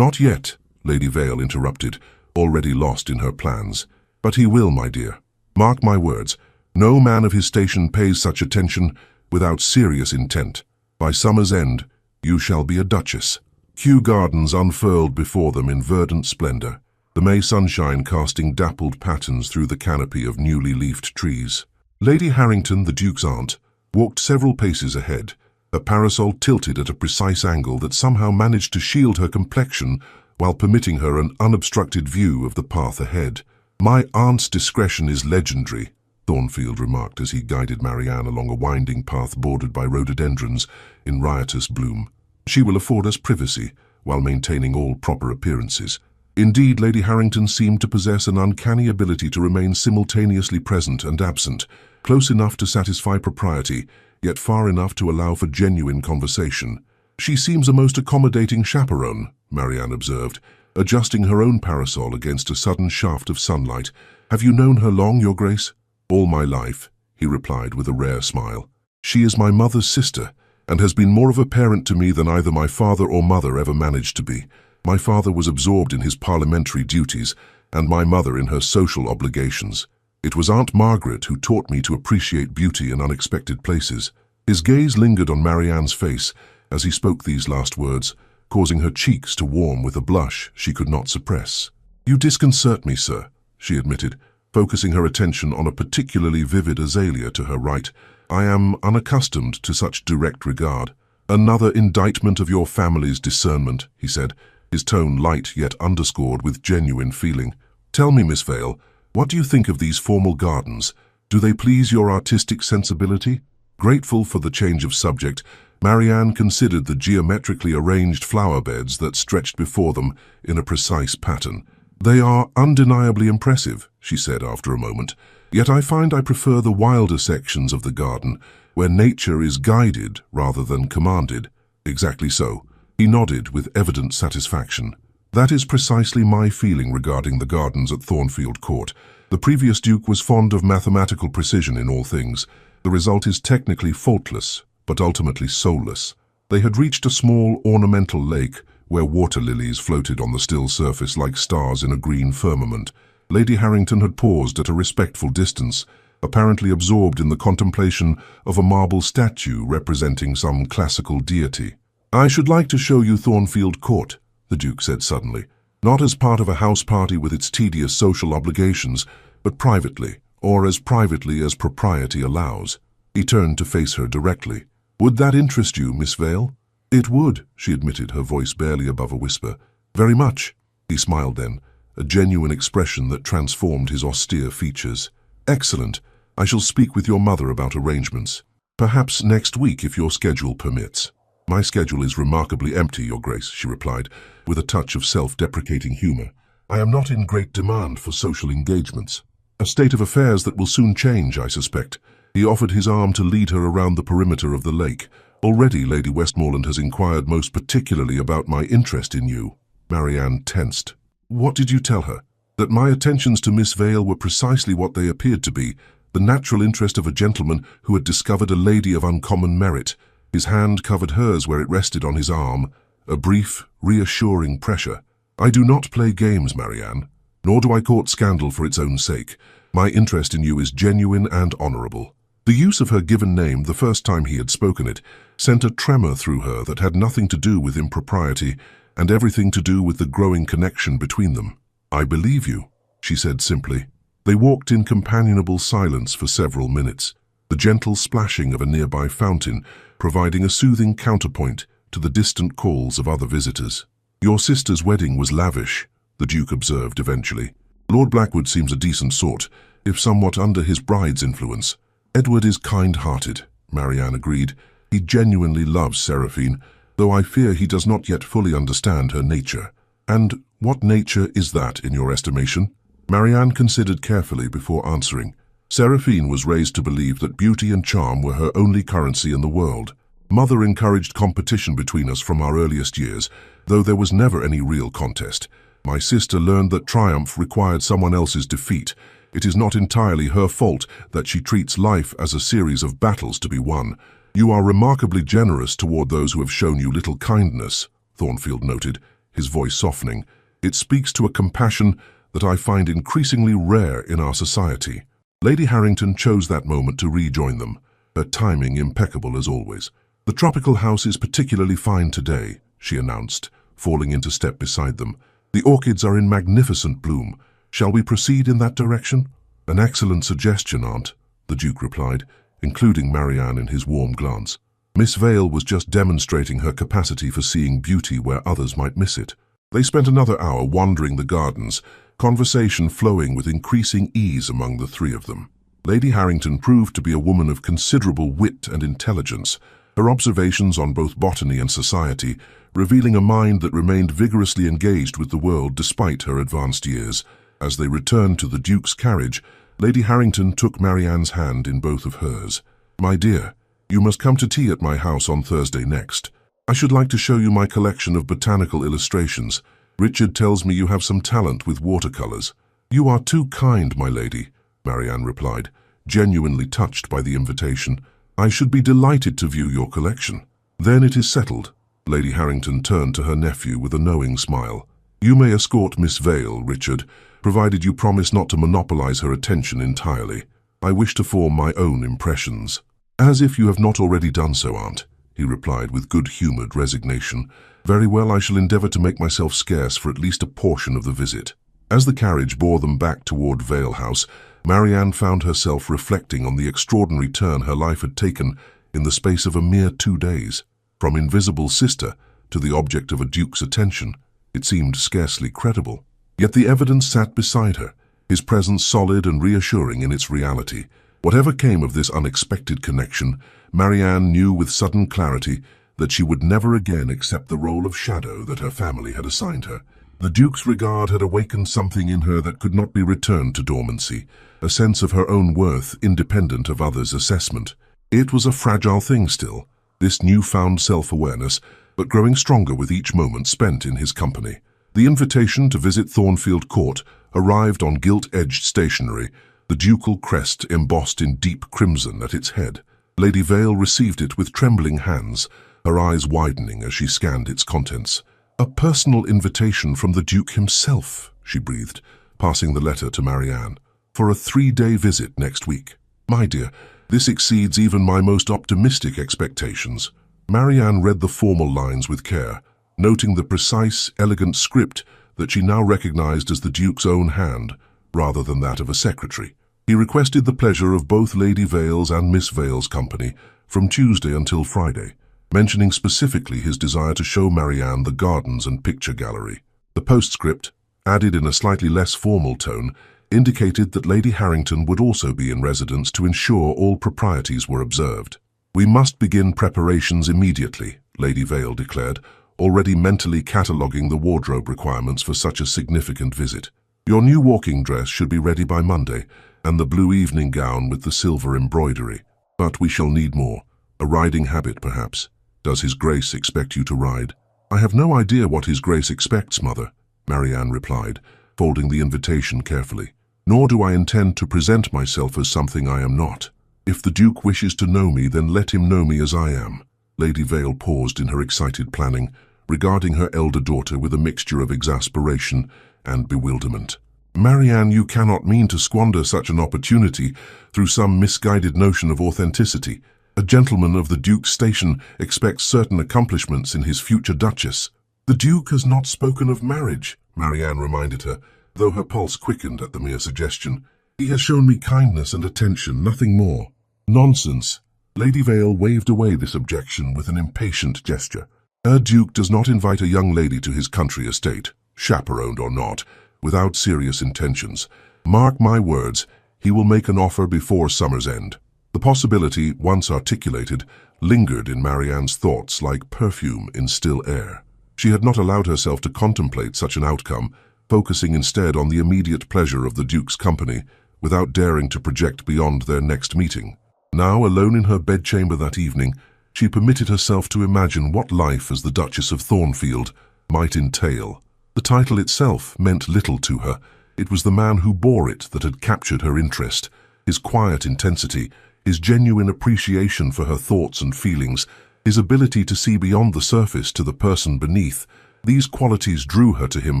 yet," Lady Vale interrupted, already lost in her plans. "But he will, my dear. Mark my words, no man of his station pays such attention without serious intent. By summer's end, you shall be a duchess." Kew Gardens unfurled before them in verdant splendor, the May sunshine casting dappled patterns through the canopy of newly leafed trees. Lady Harrington, the Duke's aunt, walked several paces ahead, her parasol tilted at a precise angle that somehow managed to shield her complexion while permitting her an unobstructed view of the path ahead. "My aunt's discretion is legendary," Thornfield remarked as he guided Marianne along a winding path bordered by rhododendrons in riotous bloom. "She will afford us privacy while maintaining all proper appearances." Indeed, Lady Harrington seemed to possess an uncanny ability to remain simultaneously present and absent, close enough to satisfy propriety, yet far enough to allow for genuine conversation. "She seems a most accommodating chaperone," Marianne observed, adjusting her own parasol against a sudden shaft of sunlight. "Have you known her long, Your Grace?" "All my life," he replied with a rare smile. "She is my mother's sister, and has been more of a parent to me than either my father or mother ever managed to be. My father was absorbed in his parliamentary duties, and my mother in her social obligations. It was Aunt Margaret who taught me to appreciate beauty in unexpected places." His gaze lingered on Marianne's face as he spoke these last words, causing her cheeks to warm with a blush she could not suppress. "You disconcert me, sir," she admitted, focusing her attention on a particularly vivid azalea to her right. "I am unaccustomed to such direct regard." "Another indictment of your family's discernment," he said, his tone light yet underscored with genuine feeling. "Tell me, Miss Vale, what do you think of these formal gardens? Do they please your artistic sensibility?" Grateful for the change of subject, Marianne considered the geometrically arranged flower beds that stretched before them in a precise pattern. "They are undeniably impressive," she said after a moment. "Yet I find I prefer the wilder sections of the garden, where nature is guided rather than commanded." "Exactly so." He nodded with evident satisfaction. "That is precisely my feeling regarding the gardens at Thornfield Court. The previous Duke was fond of mathematical precision in all things. The result is technically faultless, but ultimately soulless." They had reached a small ornamental lake where water lilies floated on the still surface like stars in a green firmament. Lady Harrington had paused at a respectful distance, apparently absorbed in the contemplation of a marble statue representing some classical deity. "I should like to show you Thornfield Court," the Duke said suddenly, "not as part of a house party with its tedious social obligations, but privately, or as privately as propriety allows." He turned to face her directly. "Would that interest you, Miss Vale?" "It would," she admitted, her voice barely above a whisper. "Very much." He smiled then, a genuine expression that transformed his austere features. "Excellent. I shall speak with your mother about arrangements. Perhaps next week if your schedule permits." "My schedule is remarkably empty, Your Grace," she replied, with a touch of self-deprecating humor. "I am not in great demand for social engagements. A state of affairs that will soon change, I suspect. He offered his arm to lead her around the perimeter of the lake. "Already Lady Westmoreland has inquired most particularly about my interest in you." Marianne tensed. "What did you tell her?" "That my attentions to Miss Vale were precisely what they appeared to be, the natural interest of a gentleman who had discovered a lady of uncommon merit." His hand covered hers where it rested on his arm, a brief, reassuring pressure. "I do not play games, Marianne, nor do I court scandal for its own sake. My interest in you is genuine and honourable." The use of her given name the first time he had spoken it sent a tremor through her that had nothing to do with impropriety and everything to do with the growing connection between them. "I believe you," she said simply. They walked in companionable silence for several minutes, the gentle splashing of a nearby fountain providing a soothing counterpoint to the distant calls of other visitors. "Your sister's wedding was lavish," the Duke observed eventually. "Lord Blackwood seems a decent sort, if somewhat under his bride's influence." "Edward is kind-hearted," Marianne agreed. "He genuinely loves Seraphine, though I fear he does not yet fully understand her nature." "And what nature is that in your estimation?" Marianne considered carefully before answering. Seraphine was raised to believe that beauty and charm were her only currency in the world. Mother encouraged competition between us from our earliest years, though there was never any real contest. My sister learned that triumph required someone else's defeat. It is not entirely her fault that she treats life as a series of battles to be won. "You are remarkably generous toward those who have shown you little kindness," Thornfield noted, his voice softening. "It speaks to a compassion that I find increasingly rare in our society." Lady Harrington chose that moment to rejoin them, her timing impeccable as always. "The tropical house is particularly fine today," she announced, falling into step beside them. "The orchids are in magnificent bloom. Shall we proceed in that direction?" "An excellent suggestion, Aunt," the Duke replied, including Marianne in his warm glance. Miss Vale was just demonstrating her capacity for seeing beauty where others might miss it. They spent another hour wandering the gardens, conversation flowing with increasing ease among the three of them. Lady Harrington proved to be a woman of considerable wit and intelligence, her observations on both botany and society revealing a mind that remained vigorously engaged with the world despite her advanced years. As they returned to the Duke's carriage, Lady Harrington took Marianne's hand in both of hers. "My dear, you must come to tea at my house on Thursday next. I should like to show you my collection of botanical illustrations. Richard tells me you have some talent with watercolors." "You are too kind, my lady," Marianne replied, genuinely touched by the invitation. "I should be delighted to view your collection." "Then it is settled." Lady Harrington turned to her nephew with a knowing smile. "You may escort Miss Vale, Richard, provided you promise not to monopolize her attention entirely. I wish to form my own impressions." "As if you have not already done so, Aunt," he replied with good-humored resignation. "Very well, I shall endeavor to make myself scarce for at least a portion of the visit." As the carriage bore them back toward Vale House, Marianne found herself reflecting on the extraordinary turn her life had taken in the space of a mere 2 days. From invisible sister to the object of a duke's attention, it seemed scarcely credible. Yet the evidence sat beside her, his presence solid and reassuring in its reality. Whatever came of this unexpected connection, Marianne knew with sudden clarity that she would never again accept the role of shadow that her family had assigned her. The Duke's regard had awakened something in her that could not be returned to dormancy, a sense of her own worth independent of others' assessment. It was a fragile thing still, this newfound self-awareness, but growing stronger with each moment spent in his company. The invitation to visit Thornfield Court arrived on gilt-edged stationery, the ducal crest embossed in deep crimson at its head. Lady Vale received it with trembling hands, her eyes widening as she scanned its contents. "A personal invitation from the Duke himself," she breathed, passing the letter to Marianne, "for a 3-day visit next week. My dear, this exceeds even my most optimistic expectations." Marianne read the formal lines with care, noting the precise, elegant script that she now recognized as the Duke's own hand, rather than that of a secretary. He requested the pleasure of both Lady Vale's and Miss Vale's company from Tuesday until Friday, mentioning specifically his desire to show Marianne the gardens and picture gallery. The postscript, added in a slightly less formal tone, indicated that Lady Harrington would also be in residence to ensure all proprieties were observed. "We must begin preparations immediately," Lady Vale declared, already mentally cataloguing the wardrobe requirements for such a significant visit. "Your new walking dress should be ready by Monday, and the blue evening gown with the silver embroidery. But we shall need more. A riding habit, perhaps. Does His Grace expect you to ride? I have no idea what His Grace expects, Mother, Marianne replied, folding the invitation carefully. Nor do I intend to present myself as something I am not. If the Duke wishes to know me, then let him know me as I am. Lady Vale paused in her excited planning, regarding her elder daughter with a mixture of exasperation and bewilderment. Marianne, you cannot mean to squander such an opportunity through some misguided notion of authenticity. A gentleman of the Duke's station expects certain accomplishments in his future Duchess. The Duke has not spoken of marriage, Marianne reminded her, though her pulse quickened at the mere suggestion. He has shown me kindness and attention, nothing more. Nonsense. Lady Vale waved away this objection with an impatient gesture. Her Duke does not invite a young lady to his country estate, chaperoned or not, without serious intentions. Mark my words, he will make an offer before summer's end. The possibility, once articulated, lingered in Marianne's thoughts like perfume in still air. She had not allowed herself to contemplate such an outcome, focusing instead on the immediate pleasure of the Duke's company, without daring to project beyond their next meeting. Now, alone in her bedchamber that evening, she permitted herself to imagine what life as the Duchess of Thornfield might entail. The title itself meant little to her. It was the man who bore it that had captured her interest, his quiet intensity, his genuine appreciation for her thoughts and feelings, his ability to see beyond the surface to the person beneath. These qualities drew her to him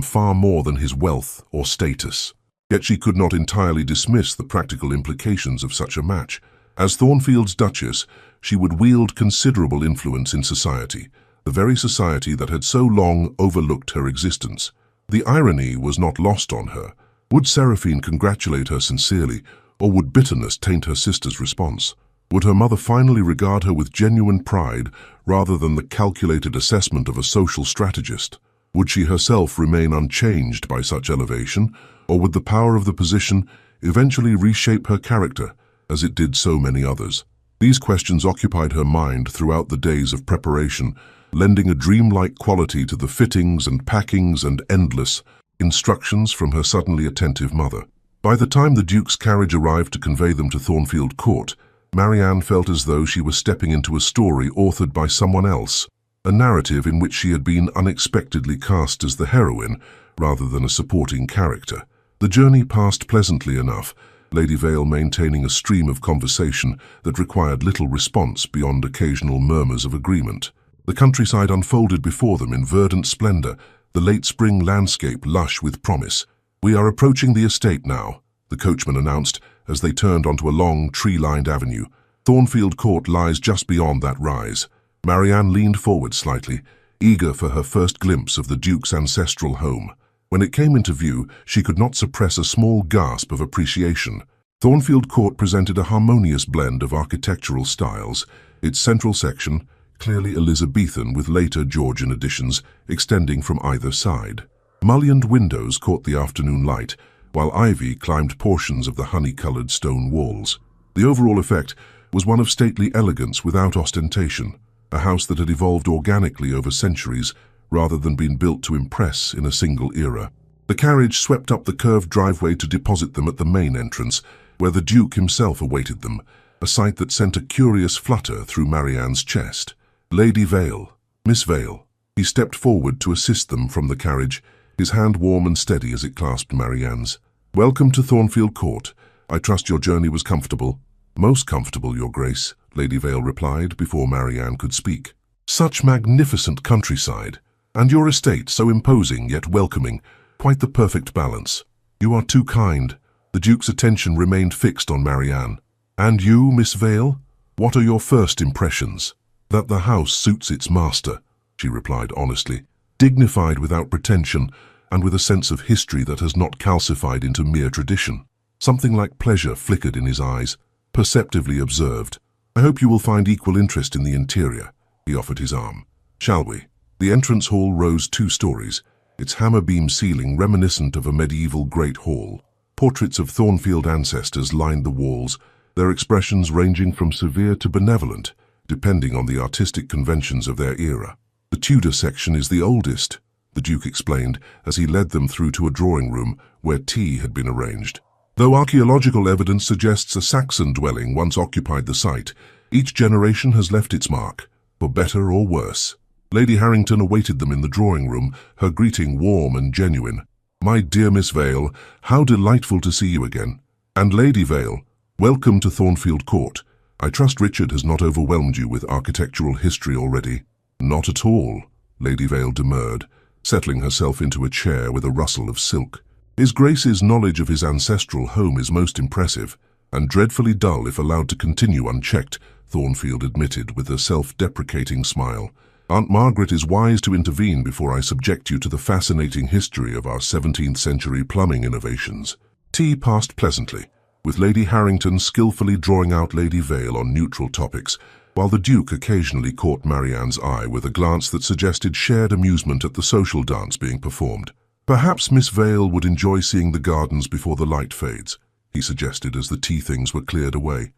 far more than his wealth or status. Yet she could not entirely dismiss the practical implications of such a match. As Thornfield's Duchess, she would wield considerable influence in society, the very society that had so long overlooked her existence. The irony was not lost on her. Would Seraphine congratulate her sincerely, or would bitterness taint her sister's response? Would her mother finally regard her with genuine pride rather than the calculated assessment of a social strategist? Would she herself remain unchanged by such elevation, or would the power of the position eventually reshape her character, as it did so many others? These questions occupied her mind throughout the days of preparation, lending a dreamlike quality to the fittings and packings and endless instructions from her suddenly attentive mother. By the time the Duke's carriage arrived to convey them to Thornfield Court, Marianne felt as though she was stepping into a story authored by someone else, a narrative in which she had been unexpectedly cast as the heroine rather than a supporting character. The journey passed pleasantly enough, Lady Vale maintaining a stream of conversation that required little response beyond occasional murmurs of agreement. The countryside unfolded before them in verdant splendor, the late spring landscape lush with promise. "We are approaching the estate now," the coachman announced as they turned onto a long, tree-lined avenue. "Thornfield Court lies just beyond that rise." Marianne leaned forward slightly, eager for her first glimpse of the Duke's ancestral home. When it came into view, she could not suppress a small gasp of appreciation. Thornfield Court presented a harmonious blend of architectural styles, its central section, clearly Elizabethan with later Georgian additions, extending from either side. Mullioned windows caught the afternoon light, while ivy climbed portions of the honey-colored stone walls. The overall effect was one of stately elegance without ostentation, a house that had evolved organically over centuries rather than been built to impress in a single era. The carriage swept up the curved driveway to deposit them at the main entrance, where the Duke himself awaited them, a sight that sent a curious flutter through Marianne's chest. "Lady Vale, Miss Vale." He stepped forward to assist them from the carriage, his hand warm and steady as it clasped Marianne's. "Welcome to Thornfield Court. I trust your journey was comfortable." "Most comfortable, Your Grace," Lady Vale replied before Marianne could speak. "Such magnificent countryside, and your estate so imposing yet welcoming, quite the perfect balance." "You are too kind." The Duke's attention remained fixed on Marianne. "And you, Miss Vale? What are your first impressions?" "That the house suits its master," she replied honestly, dignified without pretension, and with a sense of history that has not calcified into mere tradition. Something like pleasure flickered in his eyes, perceptively observed. "I hope you will find equal interest in the interior." He offered his arm. "Shall we?" The entrance hall rose 2 stories, its hammer-beam ceiling reminiscent of a medieval great hall. Portraits of Thornfield ancestors lined the walls, their expressions ranging from severe to benevolent, depending on the artistic conventions of their era. "The Tudor section is the oldest," the Duke explained as he led them through to a drawing room where tea had been arranged. Though archaeological evidence suggests a Saxon dwelling once occupied the site, each generation has left its mark, for better or worse. Lady Harrington awaited them in the drawing room, her greeting warm and genuine. "My dear Miss Vale, how delightful to see you again. And Lady Vale, welcome to Thornfield Court. I trust Richard has not overwhelmed you with architectural history already." "Not at all," Lady Vale demurred, settling herself into a chair with a rustle of silk. "His Grace's knowledge of his ancestral home is most impressive, and dreadfully dull if allowed to continue unchecked," Thornfield admitted with a self-deprecating smile. "Aunt Margaret is wise to intervene before I subject you to the fascinating history of our 17th century plumbing innovations." Tea passed pleasantly, with Lady Harrington skillfully drawing out Lady Vale on neutral topics, while the Duke occasionally caught Marianne's eye with a glance that suggested shared amusement at the social dance being performed. "Perhaps Miss Vale would enjoy seeing the gardens before the light fades," he suggested as the tea things were cleared away.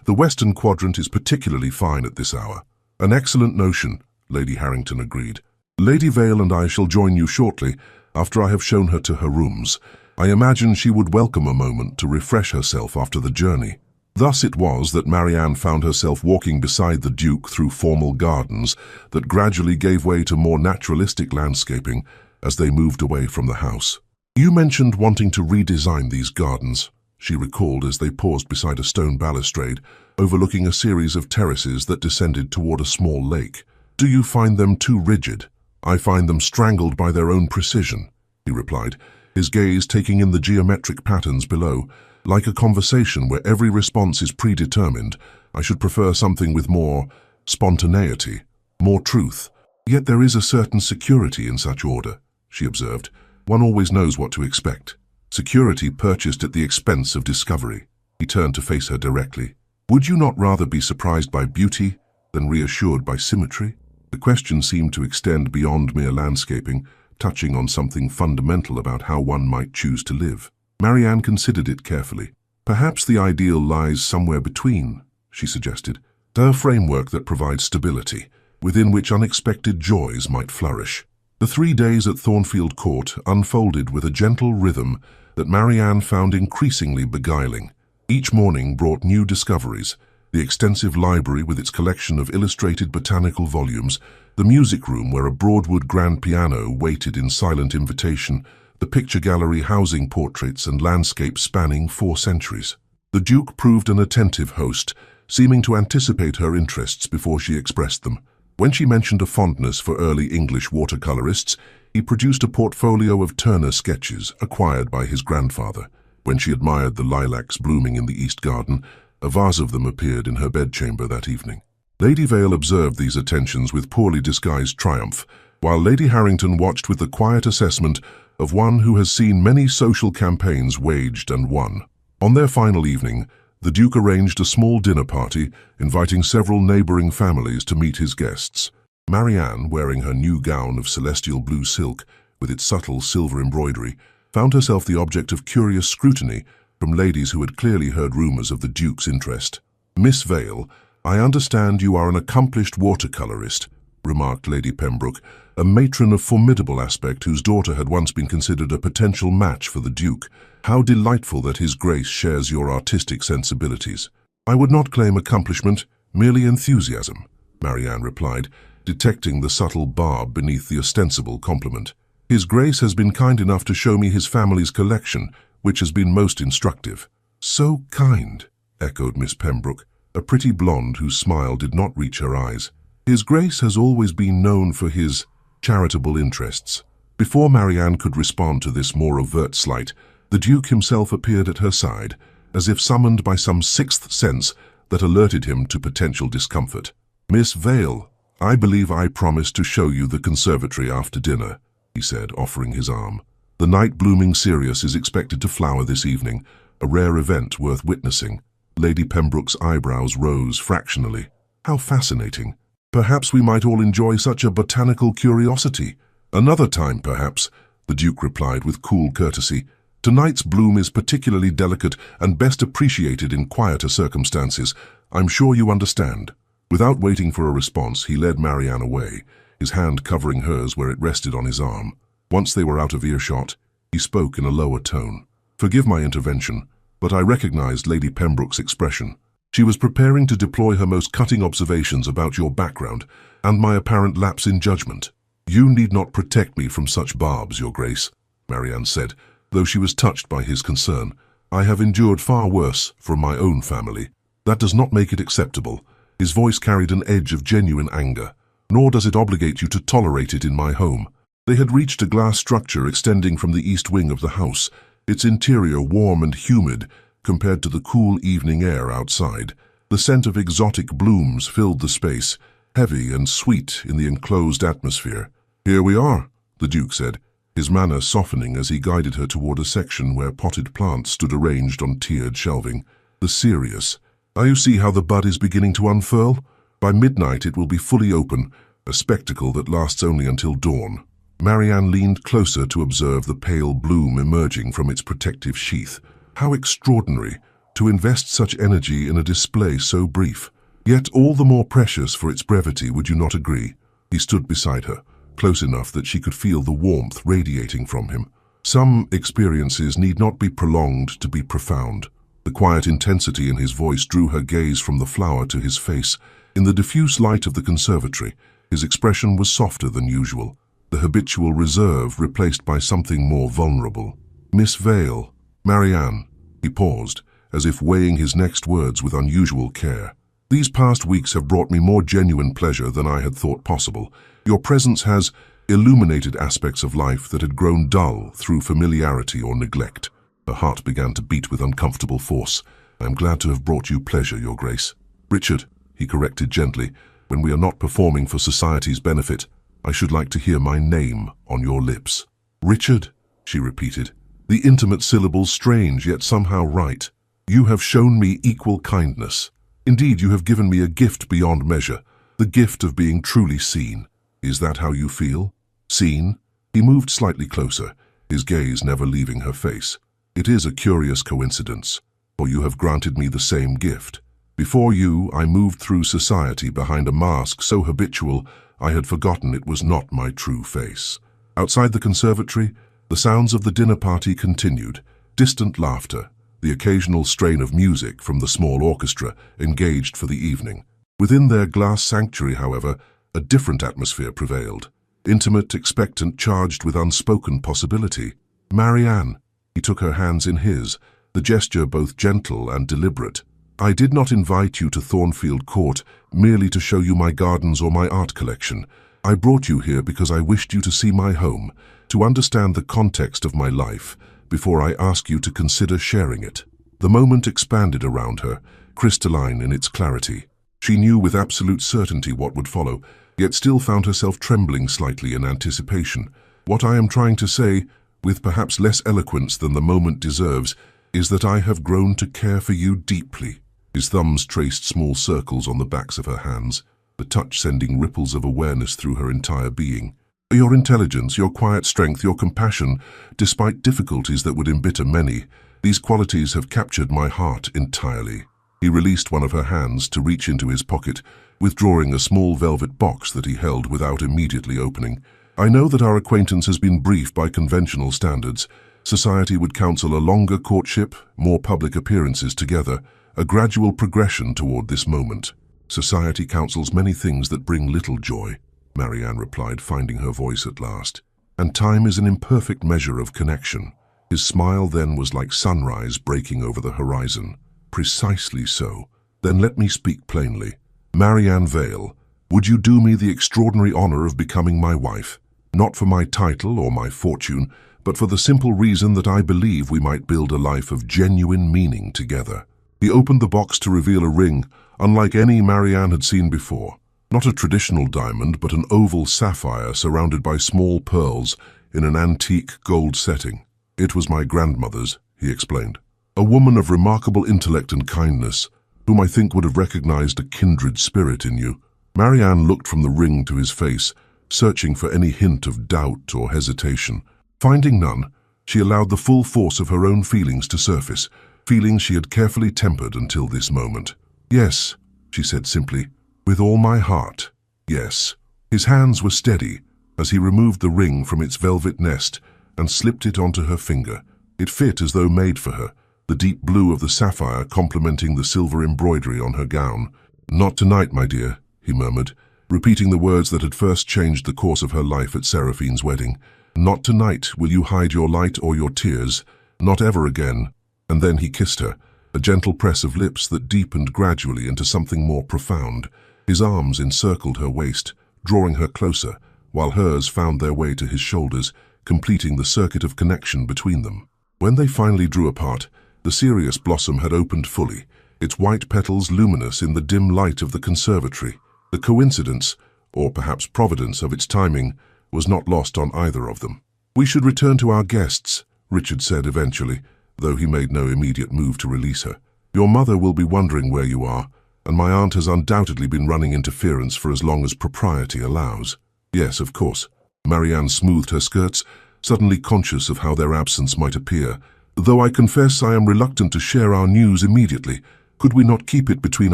"The western quadrant is particularly fine at this hour." "An excellent notion," Lady Harrington agreed. "Lady Vale and I shall join you shortly, after I have shown her to her rooms. I imagine she would welcome a moment to refresh herself after the journey." Thus it was that Marianne found herself walking beside the Duke through formal gardens that gradually gave way to more naturalistic landscaping as they moved away from the house. "You mentioned wanting to redesign these gardens," she recalled as they paused beside a stone balustrade, overlooking a series of terraces that descended toward a small lake. "Do you find them too rigid?" "I find them strangled by their own precision," he replied, his gaze taking in the geometric patterns below. "Like a conversation where every response is predetermined, I should prefer something with more spontaneity, more truth. Yet there is a certain security in such order," she observed. "One always knows what to expect. Security purchased at the expense of discovery." He turned to face her directly. "Would you not rather be surprised by beauty than reassured by symmetry?" The question seemed to extend beyond mere landscaping, touching on something fundamental about how one might choose to live. Marianne considered it carefully. "Perhaps the ideal lies somewhere between," she suggested. "A framework that provides stability, within which unexpected joys might flourish." The 3 days at Thornfield Court unfolded with a gentle rhythm that Marianne found increasingly beguiling. Each morning brought new discoveries: the extensive library with its collection of illustrated botanical volumes, the music room where a Broadwood grand piano waited in silent invitation, the picture gallery housing portraits and landscapes spanning 4 centuries. The Duke proved an attentive host, seeming to anticipate her interests before she expressed them. When she mentioned a fondness for early English watercolorists, he produced a portfolio of Turner sketches acquired by his grandfather. When she admired the lilacs blooming in the East Garden, a vase of them appeared in her bedchamber that evening. Lady Vale observed these attentions with poorly disguised triumph, while Lady Harrington watched with the quiet assessment of one who has seen many social campaigns waged and won. On their final evening, the Duke arranged a small dinner party, inviting several neighboring families to meet his guests. Marianne, wearing her new gown of celestial blue silk with its subtle silver embroidery, found herself the object of curious scrutiny from ladies who had clearly heard rumors of the Duke's interest. "Miss Vale, I understand you are an accomplished watercolorist," remarked Lady Pembroke, a matron of formidable aspect whose daughter had once been considered a potential match for the Duke. "How delightful that His Grace shares your artistic sensibilities." "I would not claim accomplishment, merely enthusiasm," Marianne replied, detecting the subtle barb beneath the ostensible compliment. "His Grace has been kind enough to show me his family's collection, which has been most instructive." "So kind," echoed Miss Pembroke, a pretty blonde whose smile did not reach her eyes. "His Grace has always been known for his charitable interests." Before Marianne could respond to this more overt slight, the Duke himself appeared at her side, as if summoned by some sixth sense that alerted him to potential discomfort. "Miss Vale, I believe I promised to show you the conservatory after dinner," he said, offering his arm. "The night-blooming cereus is expected to flower this evening, a rare event worth witnessing." Lady Pembroke's eyebrows rose fractionally. "How fascinating. Perhaps we might all enjoy such a botanical curiosity." "Another time, perhaps," the Duke replied with cool courtesy. "Tonight's bloom is particularly delicate and best appreciated in quieter circumstances. I'm sure you understand." Without waiting for a response, he led Marianne away, his hand covering hers where it rested on his arm. Once they were out of earshot, he spoke in a lower tone. "Forgive my intervention. but I recognized Lady Pembroke's expression. She was preparing to deploy her most cutting observations about your background and my apparent lapse in judgment. "You need not protect me from such barbs, Your Grace," Marianne said, though she was touched by his concern. "I have endured far worse from my own family. That does not make it acceptable." His voice carried an edge of genuine anger. "Nor does it obligate you to tolerate it in my home." They had reached a glass structure extending from the east wing of the house, its interior warm and humid compared to the cool evening air outside. The scent of exotic blooms filled the space, heavy and sweet in the enclosed atmosphere. "Here we are," the Duke said, his manner softening as he guided her toward a section where potted plants stood arranged on tiered shelving. "The serious. Now you see how the bud is beginning to unfurl? By midnight it will be fully open, a spectacle that lasts only until dawn." Marianne leaned closer to observe the pale bloom emerging from its protective sheath. How extraordinary to invest such energy in a display so brief, yet all the more precious for its brevity, would you not agree? He stood beside her, close enough that she could feel the warmth radiating from him. Some experiences need not be prolonged to be profound. The quiet intensity in his voice drew her gaze from the flower to his face. In the diffuse light of the conservatory, his expression was softer than usual, the habitual reserve replaced by something more vulnerable. "Miss Vale, Marianne," he paused, as if weighing his next words with unusual care. "These past weeks have brought me more genuine pleasure than I had thought possible. Your presence has illuminated aspects of life that had grown dull through familiarity or neglect." Her heart began to beat with uncomfortable force. "I am glad to have brought you pleasure, Your Grace." "Richard," he corrected gently, "when we are not performing for society's benefit, I should like to hear my name on your lips." "Richard," she repeated, the intimate syllables strange yet somehow right. "You have shown me equal kindness. Indeed, you have given me a gift beyond measure, the gift of being truly seen. Is that how you feel? Seen?" He moved slightly closer, his gaze never leaving her face. "It is a curious coincidence, for you have granted me the same gift. Before you, I moved through society behind a mask so habitual I had forgotten it was not my true face." Outside the conservatory, the sounds of the dinner party continued. Distant laughter, the occasional strain of music from the small orchestra engaged for the evening. Within their glass sanctuary, however, a different atmosphere prevailed. Intimate, expectant, charged with unspoken possibility. "Marianne," he took her hands in his, the gesture both gentle and deliberate. "I did not invite you to Thornfield Court merely to show you my gardens or my art collection. I brought you here because I wished you to see my home, to understand the context of my life, before I ask you to consider sharing it." The moment expanded around her, crystalline in its clarity. She knew with absolute certainty what would follow, yet still found herself trembling slightly in anticipation. "What I am trying to say, with perhaps less eloquence than the moment deserves, is that I have grown to care for you deeply." His thumbs traced small circles on the backs of her hands, the touch sending ripples of awareness through her entire being. "Your intelligence, your quiet strength, your compassion, despite difficulties that would embitter many, these qualities have captured my heart entirely." He released one of her hands to reach into his pocket, withdrawing a small velvet box that he held without immediately opening. "I know that our acquaintance has been brief by conventional standards. Society would counsel a longer courtship, more public appearances together, a gradual progression toward this moment." "Society counsels many things that bring little joy," Marianne replied, finding her voice at last. "And time is an imperfect measure of connection." His smile then was like sunrise breaking over the horizon. "Precisely so. Then let me speak plainly. Marianne Vale, would you do me the extraordinary honor of becoming my wife? Not for my title or my fortune, but for the simple reason that I believe we might build a life of genuine meaning together." He opened the box to reveal a ring, unlike any Marianne had seen before. Not a traditional diamond, but an oval sapphire surrounded by small pearls in an antique gold setting. "It was my grandmother's," he explained. "A woman of remarkable intellect and kindness, whom I think would have recognized a kindred spirit in you." Marianne looked from the ring to his face, searching for any hint of doubt or hesitation. Finding none, she allowed the full force of her own feelings to surface, feelings she had carefully tempered until this moment. "Yes," she said simply, "with all my heart, yes." His hands were steady as he removed the ring from its velvet nest and slipped it onto her finger. It fit as though made for her, the deep blue of the sapphire complementing the silver embroidery on her gown. "Not tonight, my dear," he murmured, repeating the words that had first changed the course of her life at Seraphine's wedding. "Not tonight will you hide your light or your tears, not ever again." And then he kissed her, a gentle press of lips that deepened gradually into something more profound. His arms encircled her waist, drawing her closer, while hers found their way to his shoulders, completing the circuit of connection between them. When they finally drew apart, the serious blossom had opened fully, its white petals luminous in the dim light of the conservatory. The coincidence, or perhaps providence of its timing, was not lost on either of them. "We should return to our guests," Richard said eventually, though he made no immediate move to release her. "Your mother will be wondering where you are, and my aunt has undoubtedly been running interference for as long as propriety allows." "Yes, of course." Marianne smoothed her skirts, suddenly conscious of how their absence might appear. "Though I confess I am reluctant to share our news immediately. Could we not keep it between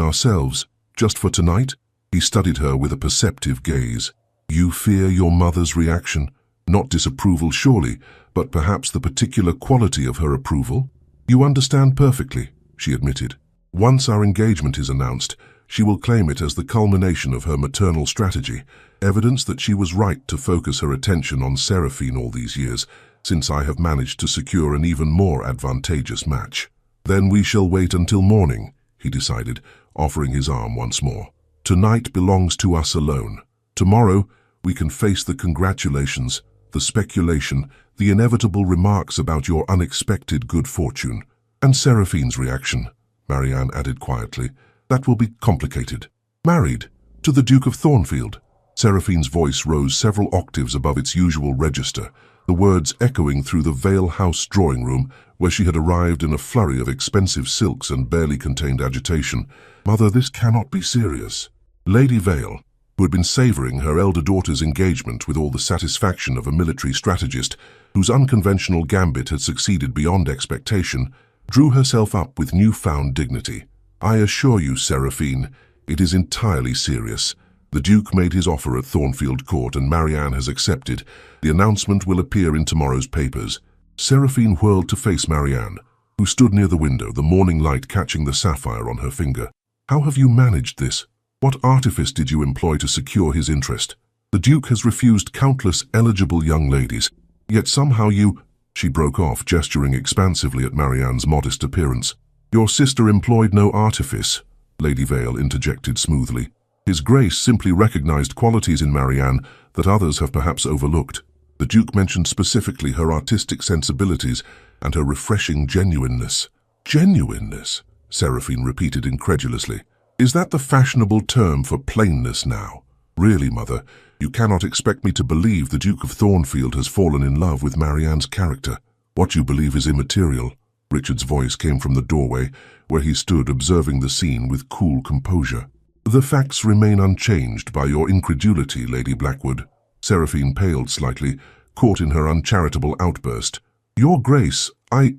ourselves, just for tonight?" He studied her with a perceptive gaze. "You fear your mother's reaction? Not disapproval, surely, but perhaps the particular quality of her approval?" "You understand perfectly," she admitted. "Once our engagement is announced, she will claim it as the culmination of her maternal strategy, evidence that she was right to focus her attention on Seraphine all these years, since I have managed to secure an even more advantageous match." "Then we shall wait until morning," he decided, offering his arm once more. "Tonight belongs to us alone. Tomorrow we can face the congratulations, the speculation, the inevitable remarks about your unexpected good fortune. And Seraphine's reaction," Marianne added quietly. "That will be complicated." "Married? To the Duke of Thornfield?" Seraphine's voice rose several octaves above its usual register, the words echoing through the Vale House drawing room, where she had arrived in a flurry of expensive silks and barely contained agitation. "Mother, this cannot be serious." Lady Vale, who had been savouring her elder daughter's engagement with all the satisfaction of a military strategist whose unconventional gambit had succeeded beyond expectation, drew herself up with newfound dignity. "I assure you, Seraphine, it is entirely serious. The Duke made his offer at Thornfield Court and Marianne has accepted. The announcement will appear in tomorrow's papers." Seraphine whirled to face Marianne, who stood near the window, the morning light catching the sapphire on her finger. "How have you managed this? What artifice did you employ to secure his interest? The Duke has refused countless eligible young ladies, yet somehow you—" She broke off, gesturing expansively at Marianne's modest appearance. "Your sister employed no artifice," Lady Vale interjected smoothly. "His Grace simply recognized qualities in Marianne that others have perhaps overlooked. The Duke mentioned specifically her artistic sensibilities and her refreshing genuineness." "Genuineness?" Seraphine repeated incredulously. "Is that the fashionable term for plainness now? Really, Mother, you cannot expect me to believe the Duke of Thornfield has fallen in love with Marianne's character. What you believe is immaterial." Richard's voice came from the doorway, where he stood observing the scene with cool composure. "The facts remain unchanged by your incredulity, Lady Blackwood." Seraphine paled slightly, caught in her uncharitable outburst. "Your Grace, I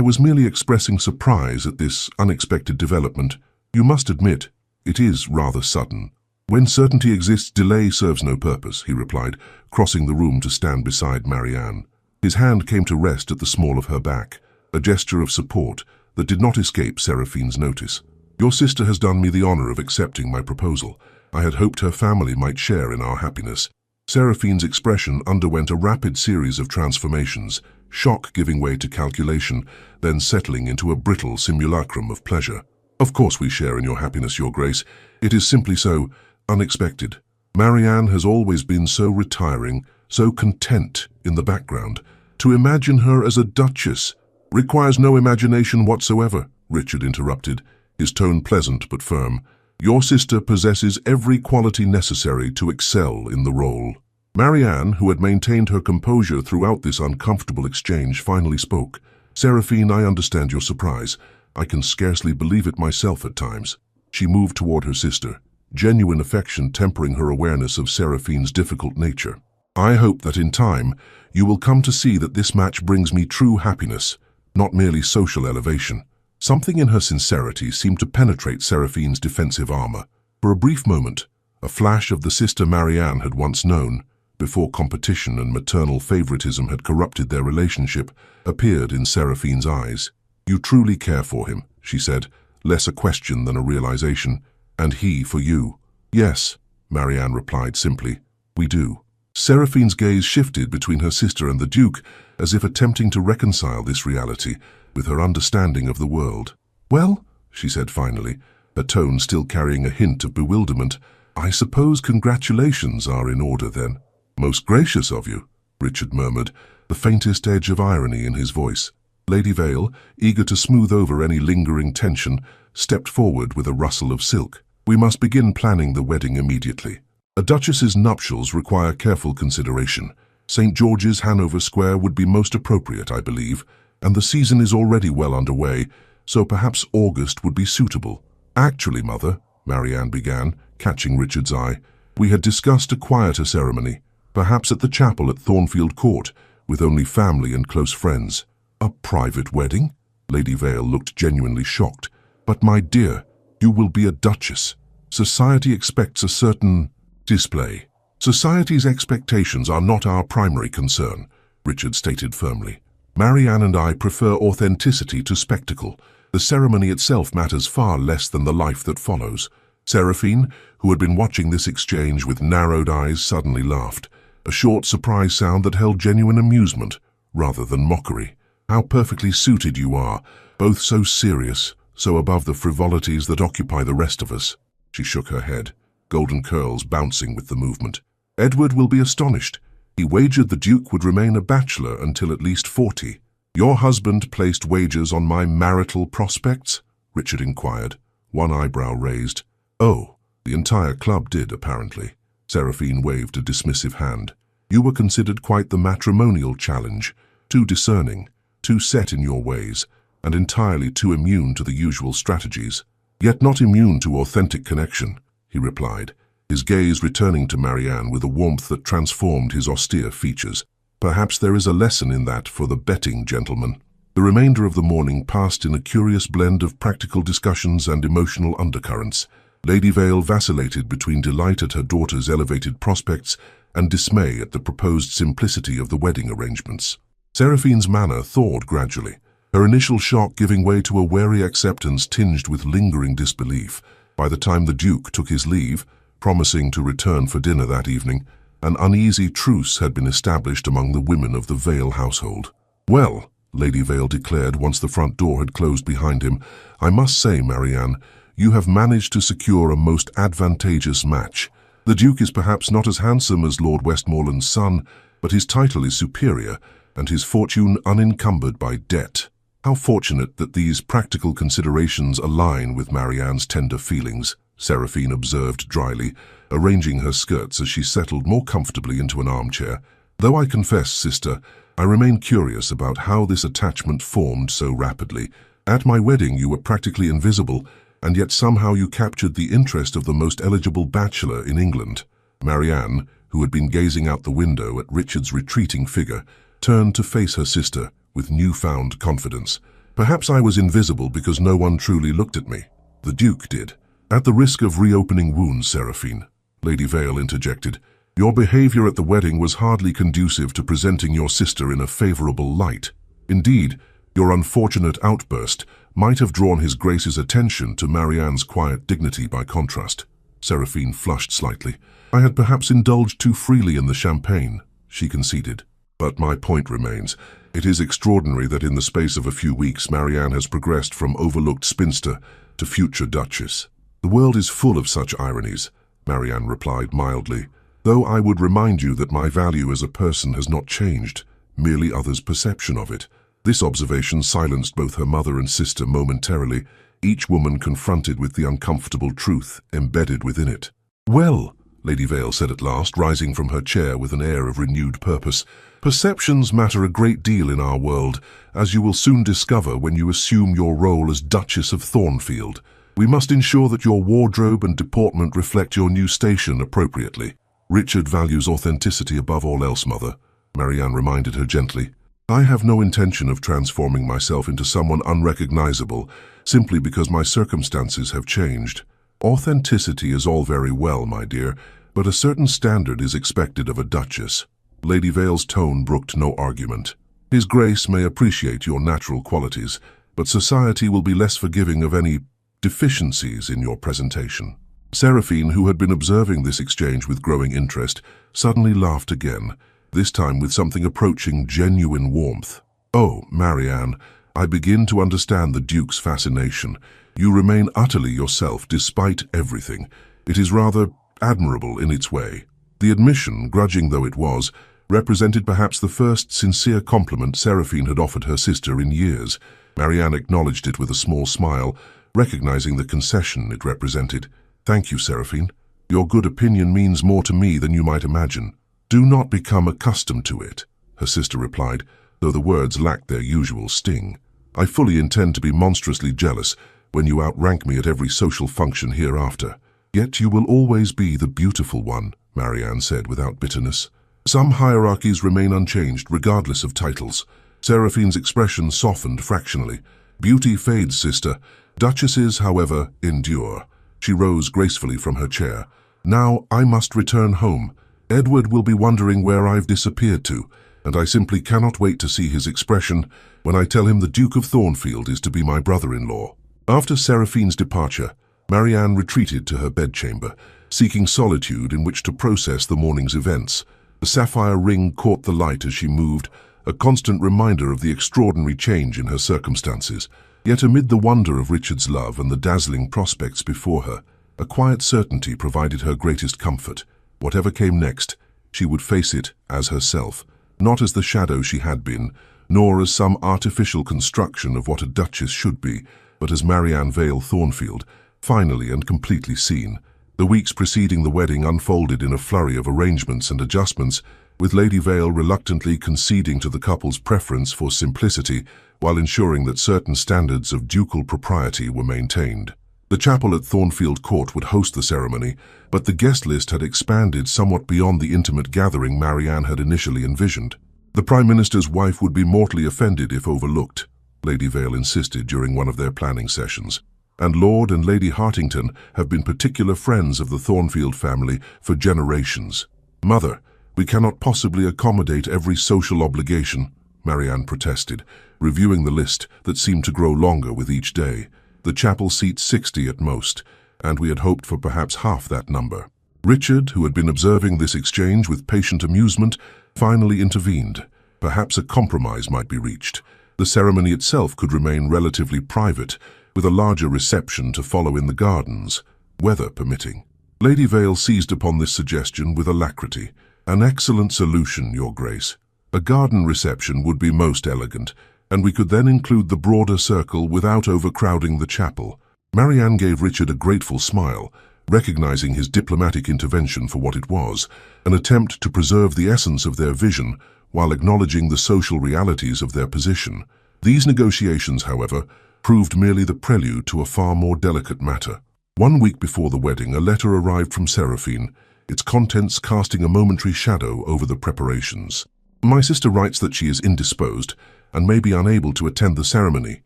was merely expressing surprise at this unexpected development. You must admit, it is rather sudden." "When certainty exists, delay serves no purpose," he replied, crossing the room to stand beside Marianne. His hand came to rest at the small of her back, a gesture of support that did not escape Seraphine's notice. "Your sister has done me the honor of accepting my proposal. I had hoped her family might share in our happiness." Seraphine's expression underwent a rapid series of transformations, shock giving way to calculation, then settling into a brittle simulacrum of pleasure. "Of course we share in your happiness, Your Grace. It is simply so unexpected. Marianne has always been so retiring, so content in the background. To imagine her as a duchess—" "Requires no imagination whatsoever," Richard interrupted, his tone pleasant but firm. "Your sister possesses every quality necessary to excel in the role." Marianne, who had maintained her composure throughout this uncomfortable exchange, finally spoke. "Seraphine, I understand your surprise. I can scarcely believe it myself at times." She moved toward her sister, genuine affection tempering her awareness of Seraphine's difficult nature. "I hope that in time you will come to see that this match brings me true happiness, not merely social elevation." Something in her sincerity seemed to penetrate Seraphine's defensive armor. For a brief moment, a flash of the sister Marianne had once known, before competition and maternal favoritism had corrupted their relationship, appeared in Seraphine's eyes. You truly care for him, she said, less a question than a realization. And he for you. Yes, Marianne replied simply. We do. Seraphine's gaze shifted between her sister and the Duke, as if attempting to reconcile this reality with her understanding of the world. Well, she said finally, her tone still carrying a hint of bewilderment, I suppose congratulations are in order then. Most gracious of you, Richard murmured, the faintest edge of irony in his voice. Lady Vale, eager to smooth over any lingering tension, stepped forward with a rustle of silk. We must begin planning the wedding immediately. A duchess's nuptials require careful consideration. St. George's, Hanover Square would be most appropriate, I believe, and the season is already well underway, so perhaps August would be suitable. Actually, Mother, Marianne began, catching Richard's eye, we had discussed a quieter ceremony, perhaps at the chapel at Thornfield Court, with only family and close friends. A private wedding? Lady Vale looked genuinely shocked. But my dear, you will be a duchess. Society expects a certain display. Society's expectations are not our primary concern, Richard stated firmly. Marianne and I prefer authenticity to spectacle. The ceremony itself matters far less than the life that follows. Seraphine, who had been watching this exchange with narrowed eyes, suddenly laughed, a short surprise sound that held genuine amusement rather than mockery. How perfectly suited you are, both so serious, so above the frivolities that occupy the rest of us. She shook her head, golden curls bouncing with the movement. Edward will be astonished. He wagered the Duke would remain a bachelor until at least 40. Your husband placed wagers on my marital prospects? Richard inquired, one eyebrow raised. Oh, the entire club did, apparently. Seraphine waved a dismissive hand. You were considered quite the matrimonial challenge, too discerning, too set in your ways, and entirely too immune to the usual strategies. Yet not immune to authentic connection, he replied, his gaze returning to Marianne with a warmth that transformed his austere features. Perhaps there is a lesson in that for the betting gentleman. The remainder of the morning passed in a curious blend of practical discussions and emotional undercurrents. Lady Vale vacillated between delight at her daughter's elevated prospects and dismay at the proposed simplicity of the wedding arrangements. Seraphine's manner thawed gradually, her initial shock giving way to a wary acceptance tinged with lingering disbelief. By the time the Duke took his leave, promising to return for dinner that evening, an uneasy truce had been established among the women of the Vale household. Well, Lady Vale declared once the front door had closed behind him, I must say, Marianne, you have managed to secure a most advantageous match. The Duke is perhaps not as handsome as Lord Westmoreland's son, but his title is superior, and his fortune unencumbered by debt. How fortunate that these practical considerations align with Marianne's tender feelings, Seraphine observed dryly, arranging her skirts as she settled more comfortably into an armchair. Though I confess, sister, I remain curious about how this attachment formed so rapidly. At my wedding you were practically invisible, and yet somehow you captured the interest of the most eligible bachelor in England. Marianne, who had been gazing out the window at Richard's retreating figure, turned to face her sister with newfound confidence. Perhaps I was invisible because no one truly looked at me. The Duke did. At the risk of reopening wounds, Seraphine, Lady Vale interjected, your behavior at the wedding was hardly conducive to presenting your sister in a favorable light. Indeed, your unfortunate outburst might have drawn His Grace's attention to Marianne's quiet dignity by contrast. Seraphine flushed slightly. I had perhaps indulged too freely in the champagne, she conceded. But my point remains. It is extraordinary that in the space of a few weeks Marianne has progressed from overlooked spinster to future duchess. The world is full of such ironies, Marianne replied mildly, though I would remind you that my value as a person has not changed, merely others' perception of it. This observation silenced both her mother and sister momentarily, each woman confronted with the uncomfortable truth embedded within it. Well, Lady Vale said at last, rising from her chair with an air of renewed purpose, perceptions matter a great deal in our world, as you will soon discover when you assume your role as Duchess of Thornfield. We must ensure that your wardrobe and deportment reflect your new station appropriately. Richard values authenticity above all else, Mother, Marianne reminded her gently. I have no intention of transforming myself into someone unrecognizable simply because my circumstances have changed. Authenticity is all very well, my dear, but a certain standard is expected of a duchess. Lady Vale's tone brooked no argument. His Grace may appreciate your natural qualities, but society will be less forgiving of any deficiencies in your presentation." Seraphine, who had been observing this exchange with growing interest, suddenly laughed again, this time with something approaching genuine warmth. "Oh, Marianne, I begin to understand the Duke's fascination. You remain utterly yourself despite everything. It is rather admirable in its way." The admission, grudging though it was, represented perhaps the first sincere compliment Seraphine had offered her sister in years. Marianne acknowledged it with a small smile, recognizing the concession it represented. "Thank you, Seraphine. Your good opinion means more to me than you might imagine." "Do not become accustomed to it," her sister replied, though the words lacked their usual sting. "I fully intend to be monstrously jealous when you outrank me at every social function hereafter. Yet you will always be the beautiful one," Marianne said without bitterness. "Some hierarchies remain unchanged, regardless of titles." Seraphine's expression softened fractionally. "Beauty fades, sister. Duchesses, however, endure." She rose gracefully from her chair. "Now I must return home. Edward will be wondering where I've disappeared to, and I simply cannot wait to see his expression when I tell him the Duke of Thornfield is to be my brother-in-law." After Seraphine's departure, Marianne retreated to her bedchamber, seeking solitude in which to process the morning's events. The sapphire ring caught the light as she moved, a constant reminder of the extraordinary change in her circumstances. Yet amid the wonder of Richard's love and the dazzling prospects before her, a quiet certainty provided her greatest comfort. Whatever came next, she would face it as herself, not as the shadow she had been, nor as some artificial construction of what a duchess should be, but as Marianne Vale Thornfield, finally and completely seen. The weeks preceding the wedding unfolded in a flurry of arrangements and adjustments, with Lady Vale reluctantly conceding to the couple's preference for simplicity while ensuring that certain standards of ducal propriety were maintained. The chapel at Thornfield Court would host the ceremony, but the guest list had expanded somewhat beyond the intimate gathering Marianne had initially envisioned. The Prime Minister's wife would be mortally offended if overlooked, Lady Vale insisted during one of their planning sessions. And Lord and Lady Hartington have been particular friends of the Thornfield family for generations. "Mother, we cannot possibly accommodate every social obligation," Marianne protested, reviewing the list that seemed to grow longer with each day. The chapel seats 60 at most, and we had hoped for perhaps half that number. Richard, who had been observing this exchange with patient amusement, finally intervened. Perhaps a compromise might be reached. The ceremony itself could remain relatively private, with a larger reception to follow in the gardens, weather permitting. Lady Vale seized upon this suggestion with alacrity. "An excellent solution, Your Grace. A garden reception would be most elegant, and we could then include the broader circle without overcrowding the chapel." Marianne gave Richard a grateful smile, recognizing his diplomatic intervention for what it was, an attempt to preserve the essence of their vision while acknowledging the social realities of their position. These negotiations, however, proved merely the prelude to a far more delicate matter. 1 week before the wedding, a letter arrived from Seraphine, its contents casting a momentary shadow over the preparations. "My sister writes that she is indisposed and may be unable to attend the ceremony,"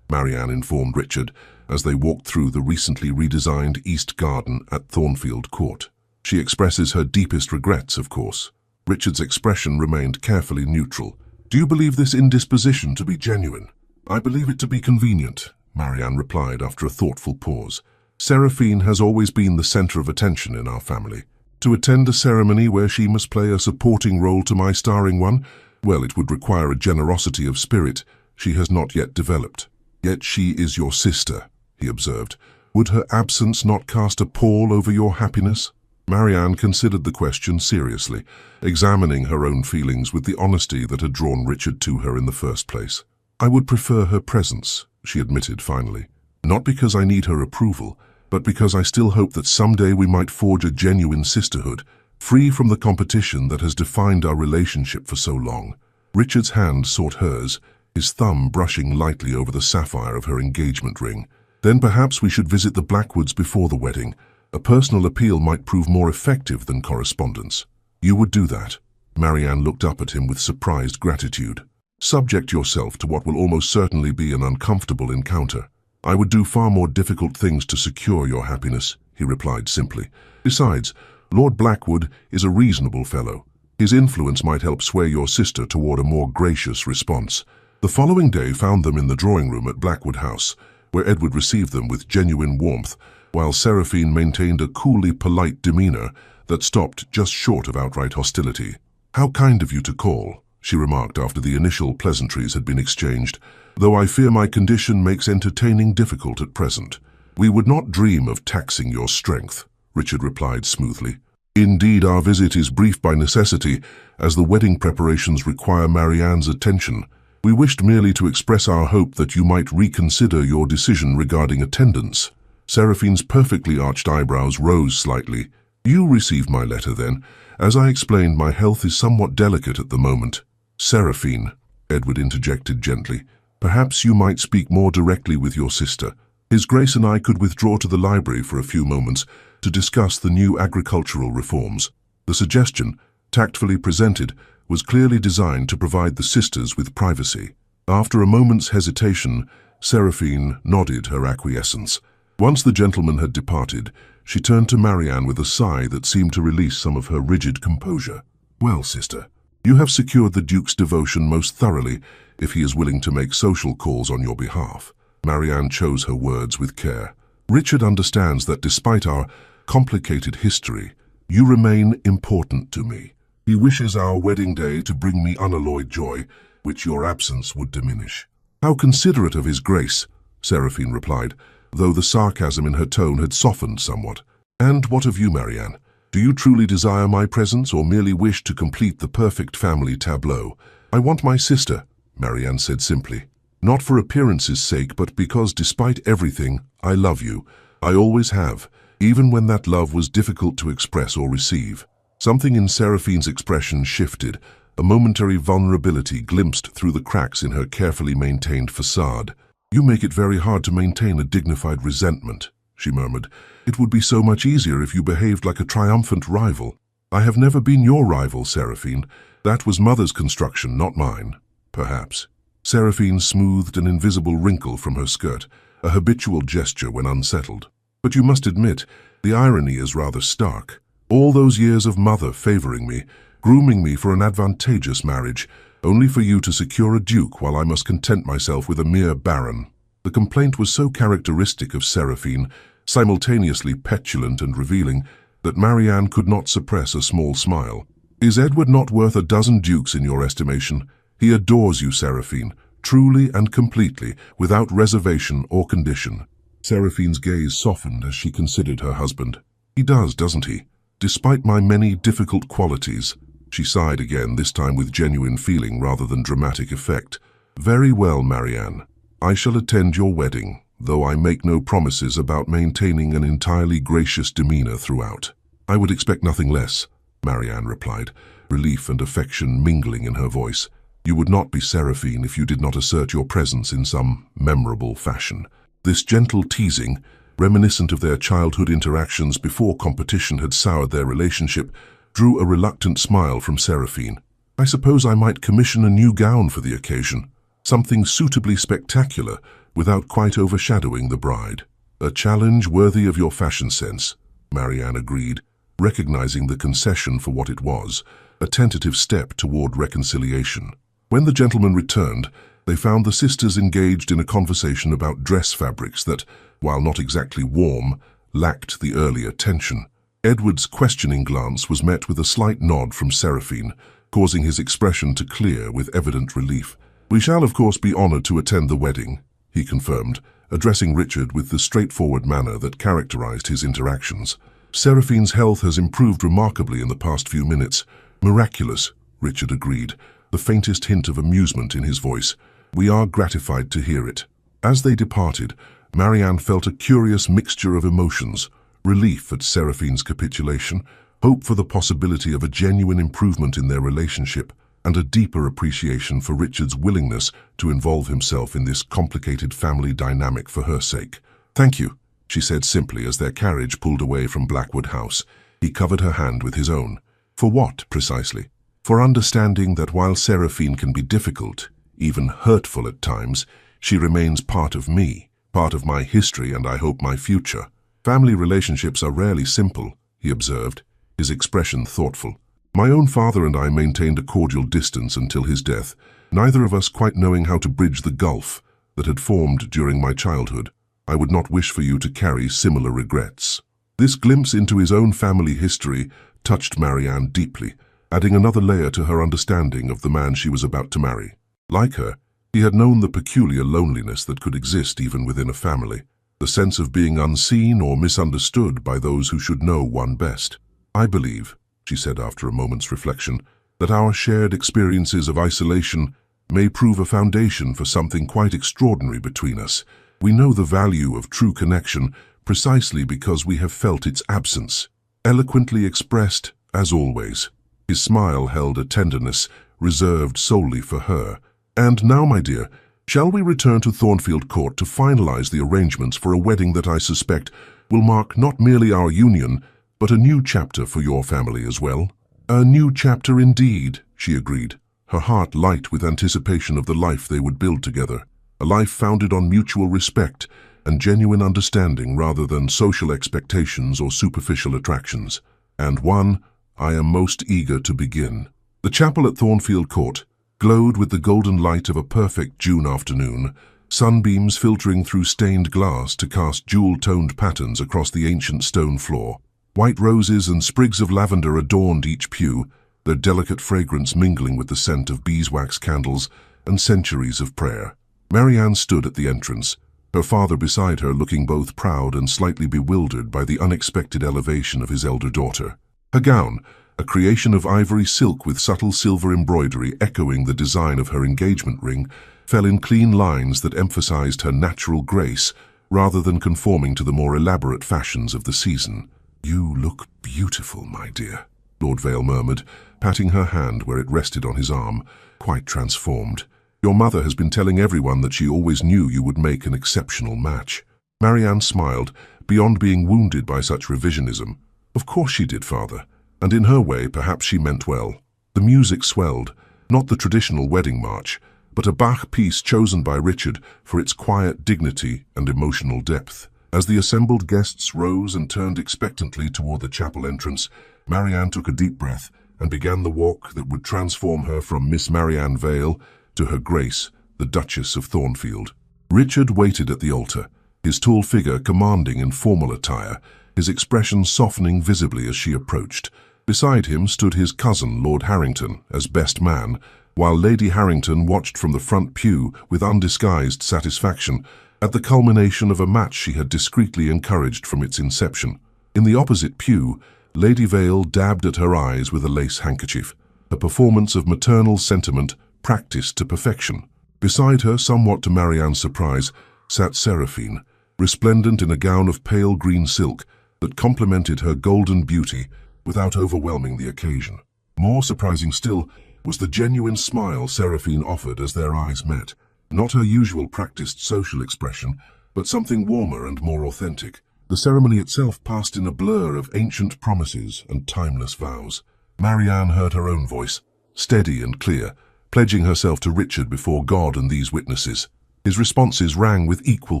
Marianne informed Richard as they walked through the recently redesigned East Garden at Thornfield Court. "She expresses her deepest regrets, of course." Richard's expression remained carefully neutral. "Do you believe this indisposition to be genuine?" "I believe it to be convenient," Marianne replied after a thoughtful pause. "Seraphine has always been the center of attention in our family. To attend a ceremony where she must play a supporting role to my starring one, well, it would require a generosity of spirit she has not yet developed." "Yet she is your sister," he observed. "Would her absence not cast a pall over your happiness?" Marianne considered the question seriously, examining her own feelings with the honesty that had drawn Richard to her in the first place. "I would prefer her presence," she admitted finally. "Not because I need her approval, but because I still hope that someday we might forge a genuine sisterhood, free from the competition that has defined our relationship for so long." Richard's hand sought hers, his thumb brushing lightly over the sapphire of her engagement ring. "Then perhaps we should visit the Blackwoods before the wedding. A personal appeal might prove more effective than correspondence." "You would do that?" Marianne looked up at him with surprised gratitude. "Subject yourself to what will almost certainly be an uncomfortable encounter." "I would do far more difficult things to secure your happiness," he replied simply. "Besides, Lord Blackwood is a reasonable fellow. His influence might help sway your sister toward a more gracious response. The following day found them in the drawing room at Blackwood House, where Edward received them with genuine warmth, while Seraphine maintained a coolly polite demeanor that stopped just short of outright hostility. "How kind of you to call," she remarked after the initial pleasantries had been exchanged, "though I fear my condition makes entertaining difficult at present." "We would not dream of taxing your strength," Richard replied smoothly. "Indeed, our visit is brief by necessity, as the wedding preparations require Marianne's attention. We wished merely to express our hope that you might reconsider your decision regarding attendance." Seraphine's perfectly arched eyebrows rose slightly. "You received my letter, then? As I explained, my health is somewhat delicate at the moment." "Seraphine," Edward interjected gently, "perhaps you might speak more directly with your sister. His Grace and I could withdraw to the library for a few moments to discuss the new agricultural reforms." The suggestion, tactfully presented, was clearly designed to provide the sisters with privacy. After a moment's hesitation, Seraphine nodded her acquiescence. Once the gentleman had departed, she turned to Marianne with a sigh that seemed to release some of her rigid composure. "Well, sister, you have secured the Duke's devotion most thoroughly if he is willing to make social calls on your behalf." Marianne chose her words with care. "Richard understands that despite our complicated history, you remain important to me. He wishes our wedding day to bring me unalloyed joy, which your absence would diminish." "How considerate of His Grace," Seraphine replied, though the sarcasm in her tone had softened somewhat. "And what of you, Marianne? Do you truly desire my presence or merely wish to complete the perfect family tableau?" "I want my sister," Marianne said simply. "Not for appearance's sake, but because despite everything, I love you. I always have, even when that love was difficult to express or receive." Something in Seraphine's expression shifted, a momentary vulnerability glimpsed through the cracks in her carefully maintained facade. "You make it very hard to maintain a dignified resentment," she murmured. "It would be so much easier if you behaved like a triumphant rival." "I have never been your rival, Seraphine. That was Mother's construction, not mine." "Perhaps." Seraphine smoothed an invisible wrinkle from her skirt, a habitual gesture when unsettled. "But you must admit, the irony is rather stark. All those years of Mother favoring me, grooming me for an advantageous marriage, only for you to secure a duke while I must content myself with a mere baron." The complaint was so characteristic of Seraphine, simultaneously petulant and revealing, that Marianne could not suppress a small smile. "Is Edward not worth a dozen dukes in your estimation? He adores you, Seraphine, truly and completely, without reservation or condition." Seraphine's gaze softened as she considered her husband. "He does, doesn't he? Despite my many difficult qualities." She sighed again, this time with genuine feeling rather than dramatic effect. "Very well, Marianne. I shall attend your wedding, though I make no promises about maintaining an entirely gracious demeanor throughout." "I would expect nothing less," Marianne replied, relief and affection mingling in her voice. "You would not be Seraphine if you did not assert your presence in some memorable fashion." This gentle teasing, reminiscent of their childhood interactions before competition had soured their relationship, drew a reluctant smile from Seraphine. "I suppose I might commission a new gown for the occasion, something suitably spectacular without quite overshadowing the bride." "A challenge worthy of your fashion sense," Marianne agreed, recognizing the concession for what it was, a tentative step toward reconciliation. When the gentleman returned, they found the sisters engaged in a conversation about dress fabrics that, while not exactly warm, lacked the earlier tension. Edward's questioning glance was met with a slight nod from Seraphine, causing his expression to clear with evident relief. "We shall, of course, be honored to attend the wedding," he confirmed, addressing Richard with the straightforward manner that characterized his interactions. "Seraphine's health has improved remarkably in the past few minutes." "Miraculous," Richard agreed, the faintest hint of amusement in his voice. "We are gratified to hear it." As they departed, Marianne felt a curious mixture of emotions: relief at Seraphine's capitulation, hope for the possibility of a genuine improvement in their relationship, and a deeper appreciation for Richard's willingness to involve himself in this complicated family dynamic for her sake. "Thank you," she said simply as their carriage pulled away from Blackwood House. He covered her hand with his own. "For what, precisely?" "For understanding that while Seraphine can be difficult, even hurtful at times, she remains part of me, part of my history and I hope my future. Family relationships are rarely simple," he observed, his expression thoughtful. My own father and I maintained a cordial distance until his death, neither of us quite knowing how to bridge the gulf that had formed during my childhood. I would not wish for you to carry similar regrets." This glimpse into his own family history touched Marianne deeply, adding another layer to her understanding of the man she was about to marry. Like her, he had known the peculiar loneliness that could exist even within a family, the sense of being unseen or misunderstood by those who should know one best. "I believe," she said after a moment's reflection, "that our shared experiences of isolation may prove a foundation for something quite extraordinary between us. We know the value of true connection precisely because we have felt its absence." Eloquently expressed, as always. His smile held a tenderness reserved solely for her. "And now, my dear, shall we return to Thornfield Court to finalize the arrangements for a wedding that I suspect will mark not merely our union, but a new chapter for your family as well?" "A new chapter indeed," she agreed, her heart light with anticipation of the life they would build together. A life founded on mutual respect and genuine understanding rather than social expectations or superficial attractions. And one I am most eager to begin. The chapel at Thornfield Court glowed with the golden light of a perfect June afternoon, sunbeams filtering through stained glass to cast jewel-toned patterns across the ancient stone floor. White roses and sprigs of lavender adorned each pew, their delicate fragrance mingling with the scent of beeswax candles and centuries of prayer. Marianne stood at the entrance, her father beside her looking both proud and slightly bewildered by the unexpected elevation of his elder daughter. Her gown, a creation of ivory silk with subtle silver embroidery echoing the design of her engagement ring, fell in clean lines that emphasized her natural grace rather than conforming to the more elaborate fashions of the season. "You look beautiful, my dear," Lord Vale murmured, patting her hand where it rested on his arm, quite transformed. "Your mother has been telling everyone that she always knew you would make an exceptional match." Marianne smiled, beyond being wounded by such revisionism. "Of course she did, father, and in her way perhaps she meant well." The music swelled, not the traditional wedding march, but a Bach piece chosen by Richard for its quiet dignity and emotional depth. As the assembled guests rose and turned expectantly toward the chapel entrance, Marianne took a deep breath and began the walk that would transform her from Miss Marianne Vale to Her Grace, the Duchess of Thornfield. Richard waited at the altar, his tall figure commanding in formal attire, his expression softening visibly as she approached. Beside him stood his cousin, Lord Harrington, as best man, while Lady Harrington watched from the front pew with undisguised satisfaction at the culmination of a match she had discreetly encouraged from its inception. In the opposite pew, Lady Vale dabbed at her eyes with a lace handkerchief, a performance of maternal sentiment practiced to perfection. Beside her, somewhat to Marianne's surprise, sat Seraphine, resplendent in a gown of pale green silk that complemented her golden beauty without overwhelming the occasion. More surprising still was the genuine smile Seraphine offered as their eyes met, not her usual practiced social expression, but something warmer and more authentic. The ceremony itself passed in a blur of ancient promises and timeless vows. Marianne heard her own voice, steady and clear, pledging herself to Richard before God and these witnesses. His responses rang with equal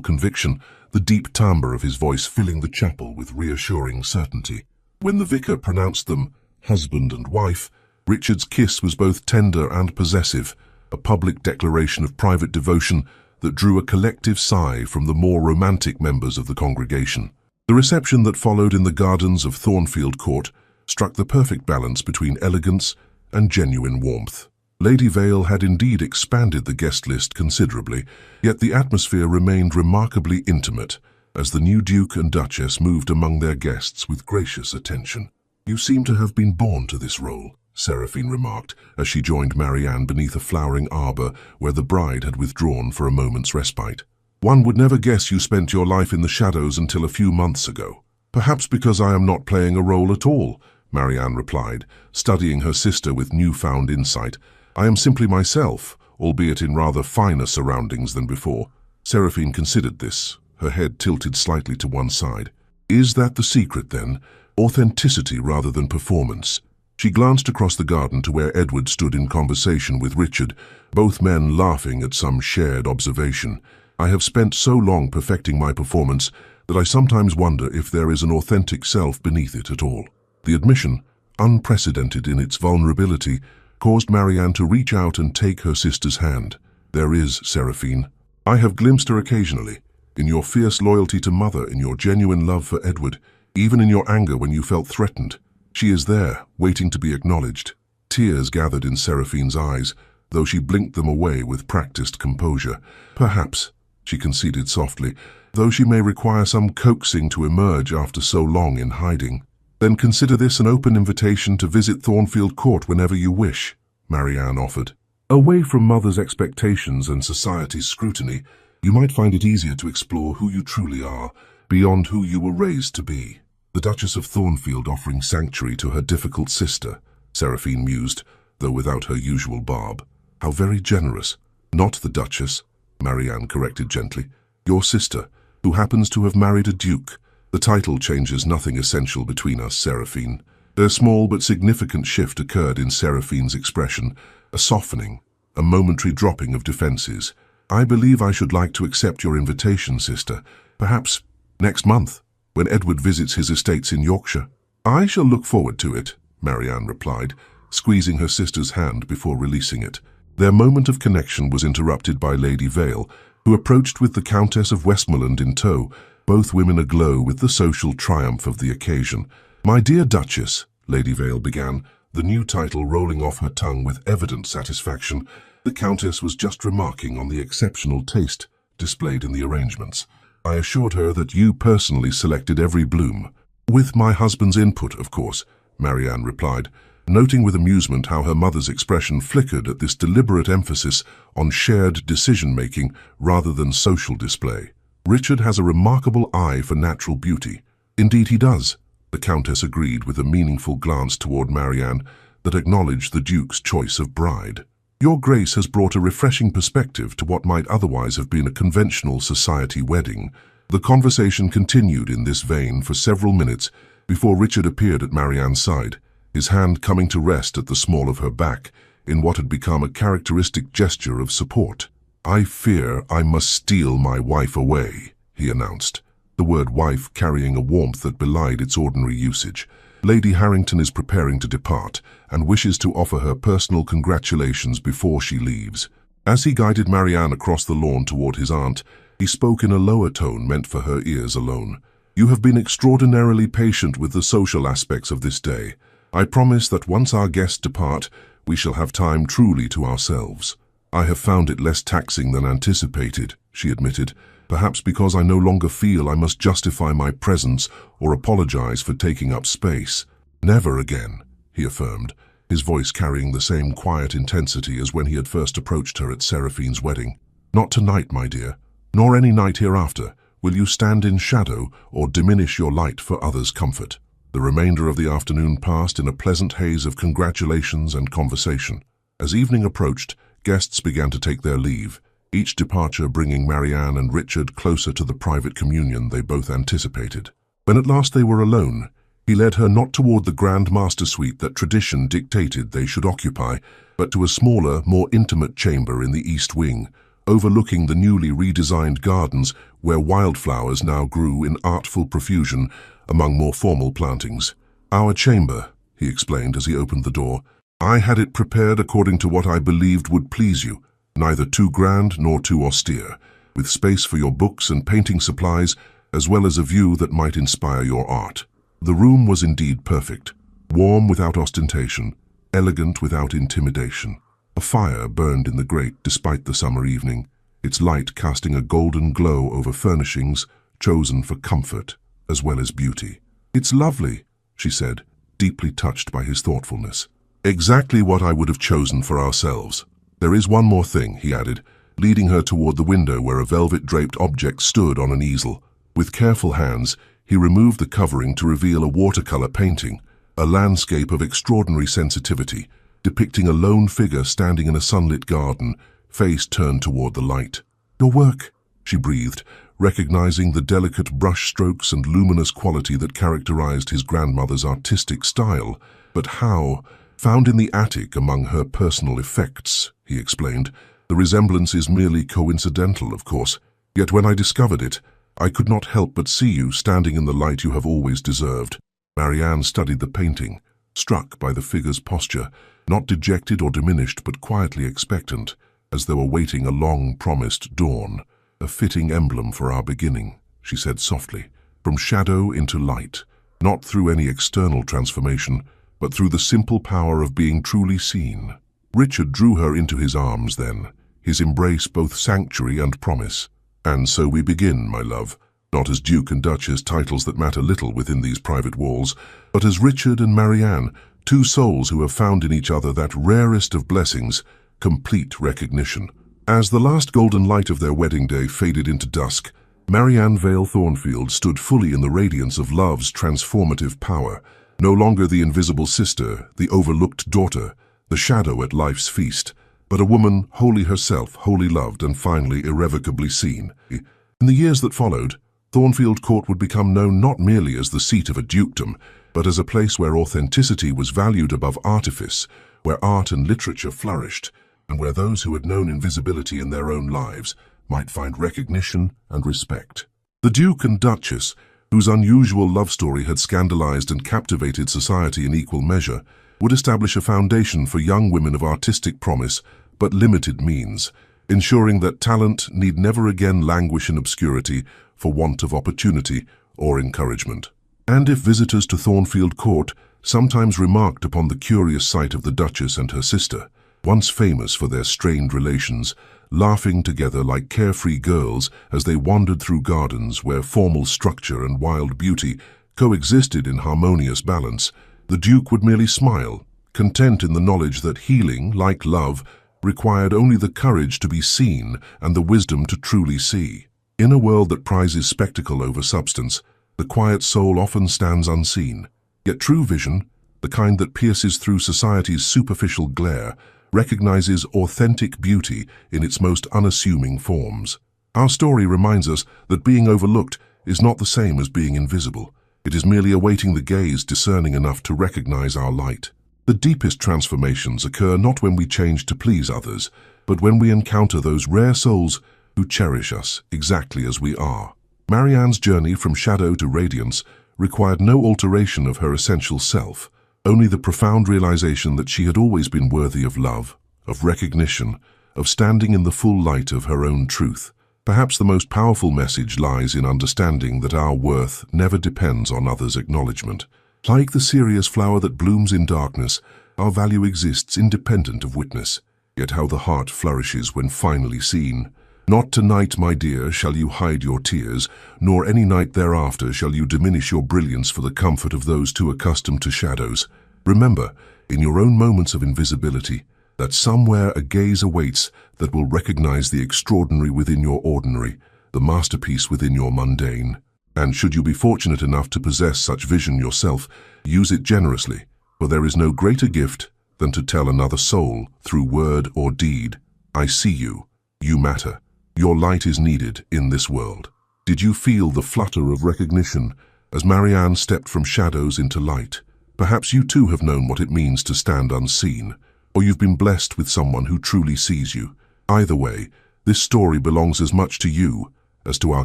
conviction, the deep timbre of his voice filling the chapel with reassuring certainty. When the vicar pronounced them husband and wife, Richard's kiss was both tender and possessive, a public declaration of private devotion that drew a collective sigh from the more romantic members of the congregation. The reception that followed in the gardens of Thornfield Court struck the perfect balance between elegance and genuine warmth. Lady Vale had indeed expanded the guest list considerably, yet the atmosphere remained remarkably intimate as the new Duke and Duchess moved among their guests with gracious attention. "You seem to have been born to this role," Seraphine remarked as she joined Marianne beneath a flowering arbor where the bride had withdrawn for a moment's respite. "One would never guess you spent your life in the shadows until a few months ago." "Perhaps because I am not playing a role at all," Marianne replied, studying her sister with newfound insight. "I am simply myself, albeit in rather finer surroundings than before." Seraphine considered this, her head tilted slightly to one side. "Is that the secret, then? Authenticity rather than performance?" She glanced across the garden to where Edward stood in conversation with Richard, both men laughing at some shared observation. "I have spent so long perfecting my performance that I sometimes wonder if there is an authentic self beneath it at all." The admission, unprecedented in its vulnerability, caused Marianne to reach out and take her sister's hand. "There is, Seraphine. I have glimpsed her occasionally, in your fierce loyalty to Mother, in your genuine love for Edward, even in your anger when you felt threatened. She is there, waiting to be acknowledged." Tears gathered in Seraphine's eyes, though she blinked them away with practiced composure. "Perhaps," she conceded softly, "though she may require some coaxing to emerge after so long in hiding." "Then consider this an open invitation to visit Thornfield Court whenever you wish," Marianne offered. "Away from Mother's expectations and society's scrutiny, you might find it easier to explore who you truly are, beyond who you were raised to be." The Duchess of Thornfield offering sanctuary to her difficult sister, Seraphine mused, though without her usual barb. "How very generous." "Not the Duchess," Marianne corrected gently. "Your sister, who happens to have married a duke. The title changes nothing essential between us, Seraphine." A small but significant shift occurred in Seraphine's expression, a softening, a momentary dropping of defenses. "I believe I should like to accept your invitation, sister. Perhaps next month, when Edward visits his estates in Yorkshire." "I shall look forward to it," Marianne replied, squeezing her sister's hand before releasing it. Their moment of connection was interrupted by Lady Vale, who approached with the Countess of Westmoreland in tow, both women aglow with the social triumph of the occasion. "My dear Duchess," Lady Vale began, the new title rolling off her tongue with evident satisfaction. The Countess was just remarking on the exceptional taste displayed in the arrangements. "I assured her that you personally selected every bloom." "With my husband's input, of course," Marianne replied, noting with amusement how her mother's expression flickered at this deliberate emphasis on shared decision-making rather than social display. "Richard has a remarkable eye for natural beauty." "Indeed he does," the Countess agreed with a meaningful glance toward Marianne that acknowledged the Duke's choice of bride. "Your Grace has brought a refreshing perspective to what might otherwise have been a conventional society wedding." The conversation continued in this vein for several minutes before Richard appeared at Marianne's side, his hand coming to rest at the small of her back in what had become a characteristic gesture of support. "I fear I must steal my wife away," he announced, the word wife carrying a warmth that belied its ordinary usage. "Lady Harrington is preparing to depart and wishes to offer her personal congratulations before she leaves." As he guided Marianne across the lawn toward his aunt, he spoke in a lower tone meant for her ears alone. "You have been extraordinarily patient with the social aspects of this day. I promise that once our guests depart, we shall have time truly to ourselves." "I have found it less taxing than anticipated," she admitted, "perhaps because I no longer feel I must justify my presence or apologize for taking up space." "Never again," he affirmed, his voice carrying the same quiet intensity as when he had first approached her at Seraphine's wedding. "Not tonight, my dear, nor any night hereafter, will you stand in shadow or diminish your light for others' comfort." The remainder of the afternoon passed in a pleasant haze of congratulations and conversation. As evening approached, guests began to take their leave, each departure bringing Marianne and Richard closer to the private communion they both anticipated. When at last they were alone, he led her not toward the grand master suite that tradition dictated they should occupy, but to a smaller, more intimate chamber in the east wing, overlooking the newly redesigned gardens where wildflowers now grew in artful profusion among more formal plantings. "Our chamber," he explained as he opened the door. "I had it prepared according to what I believed would please you, neither too grand nor too austere, with space for your books and painting supplies, as well as a view that might inspire your art." The room was indeed perfect, warm without ostentation, elegant without intimidation. A fire burned in the grate despite the summer evening, its light casting a golden glow over furnishings chosen for comfort as well as beauty. "It's lovely," she said, deeply touched by his thoughtfulness. "Exactly what I would have chosen for ourselves. There is one more thing," he added, leading her toward the window where a velvet-draped object stood on an easel. With careful hands, he removed the covering to reveal a watercolor painting, a landscape of extraordinary sensitivity, depicting a lone figure standing in a sunlit garden, face turned toward the light. "Your work," she breathed, recognizing the delicate brush strokes and luminous quality that characterized his grandmother's artistic style. "But how? Found in the attic among her personal effects," he explained. "The resemblance is merely coincidental, of course. Yet when I discovered it, I could not help but see you standing in the light you have always deserved." Marianne studied the painting, struck by the figure's posture, not dejected or diminished but quietly expectant, as though awaiting a long-promised dawn. "A fitting emblem for our beginning," she said softly, "from shadow into light, not through any external transformation, but through the simple power of being truly seen." Richard drew her into his arms then, his embrace both sanctuary and promise. "And so we begin, my love, not as Duke and Duchess, titles that matter little within these private walls, but as Richard and Marianne, two souls who have found in each other that rarest of blessings, complete recognition." As the last golden light of their wedding day faded into dusk, Marianne Vale Thornfield stood fully in the radiance of love's transformative power, no longer the invisible sister, the overlooked daughter, the shadow at life's feast, but a woman wholly herself, wholly loved, and finally irrevocably seen. In the years that followed, Thornfield Court would become known not merely as the seat of a dukedom, but as a place where authenticity was valued above artifice, where art and literature flourished, and where those who had known invisibility in their own lives might find recognition and respect. The Duke and Duchess, whose unusual love story had scandalized and captivated society in equal measure, would establish a foundation for young women of artistic promise but limited means, ensuring that talent need never again languish in obscurity for want of opportunity or encouragement. And if visitors to Thornfield Court sometimes remarked upon the curious sight of the Duchess and her sister, once famous for their strained relations, laughing together like carefree girls as they wandered through gardens where formal structure and wild beauty coexisted in harmonious balance, the Duke would merely smile, content in the knowledge that healing, like love, required only the courage to be seen and the wisdom to truly see. In a world that prizes spectacle over substance, the quiet soul often stands unseen. Yet true vision, the kind that pierces through society's superficial glare, recognizes authentic beauty in its most unassuming forms. Our story reminds us that being overlooked is not the same as being invisible. It is merely awaiting the gaze discerning enough to recognize our light. The deepest transformations occur not when we change to please others, but when we encounter those rare souls who cherish us exactly as we are. Marianne's journey from shadow to radiance required no alteration of her essential self, only the profound realization that she had always been worthy of love, of recognition, of standing in the full light of her own truth. Perhaps the most powerful message lies in understanding that our worth never depends on others' acknowledgement. Like the serious flower that blooms in darkness, our value exists independent of witness. Yet how the heart flourishes when finally seen. "Not tonight, my dear, shall you hide your tears, nor any night thereafter shall you diminish your brilliance for the comfort of those too accustomed to shadows. Remember, in your own moments of invisibility, that somewhere a gaze awaits that will recognize the extraordinary within your ordinary, the masterpiece within your mundane. And should you be fortunate enough to possess such vision yourself, use it generously, for there is no greater gift than to tell another soul, through word or deed, I see you, you matter, your light is needed in this world." Did you feel the flutter of recognition as Marianne stepped from shadows into light? Perhaps you too have known what it means to stand unseen, or you've been blessed with someone who truly sees you. Either way, this story belongs as much to you as to our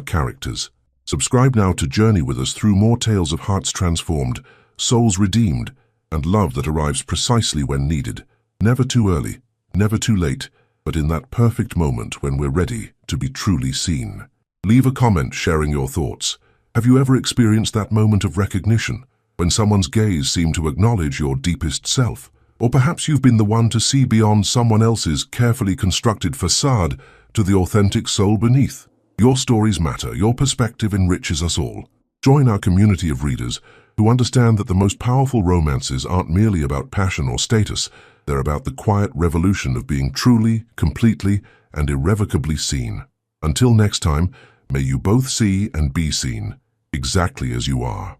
characters. Subscribe now to journey with us through more tales of hearts transformed, souls redeemed, and love that arrives precisely when needed. Never too early, never too late, but in that perfect moment when we're ready to be truly seen. Leave a comment sharing your thoughts. Have you ever experienced that moment of recognition, when someone's gaze seemed to acknowledge your deepest self? Or perhaps you've been the one to see beyond someone else's carefully constructed facade to the authentic soul beneath. Your stories matter, your perspective enriches us all. Join our community of readers who understand that the most powerful romances aren't merely about passion or status, they're about the quiet revolution of being truly, completely, and irrevocably seen. Until next time, may you both see and be seen, exactly as you are.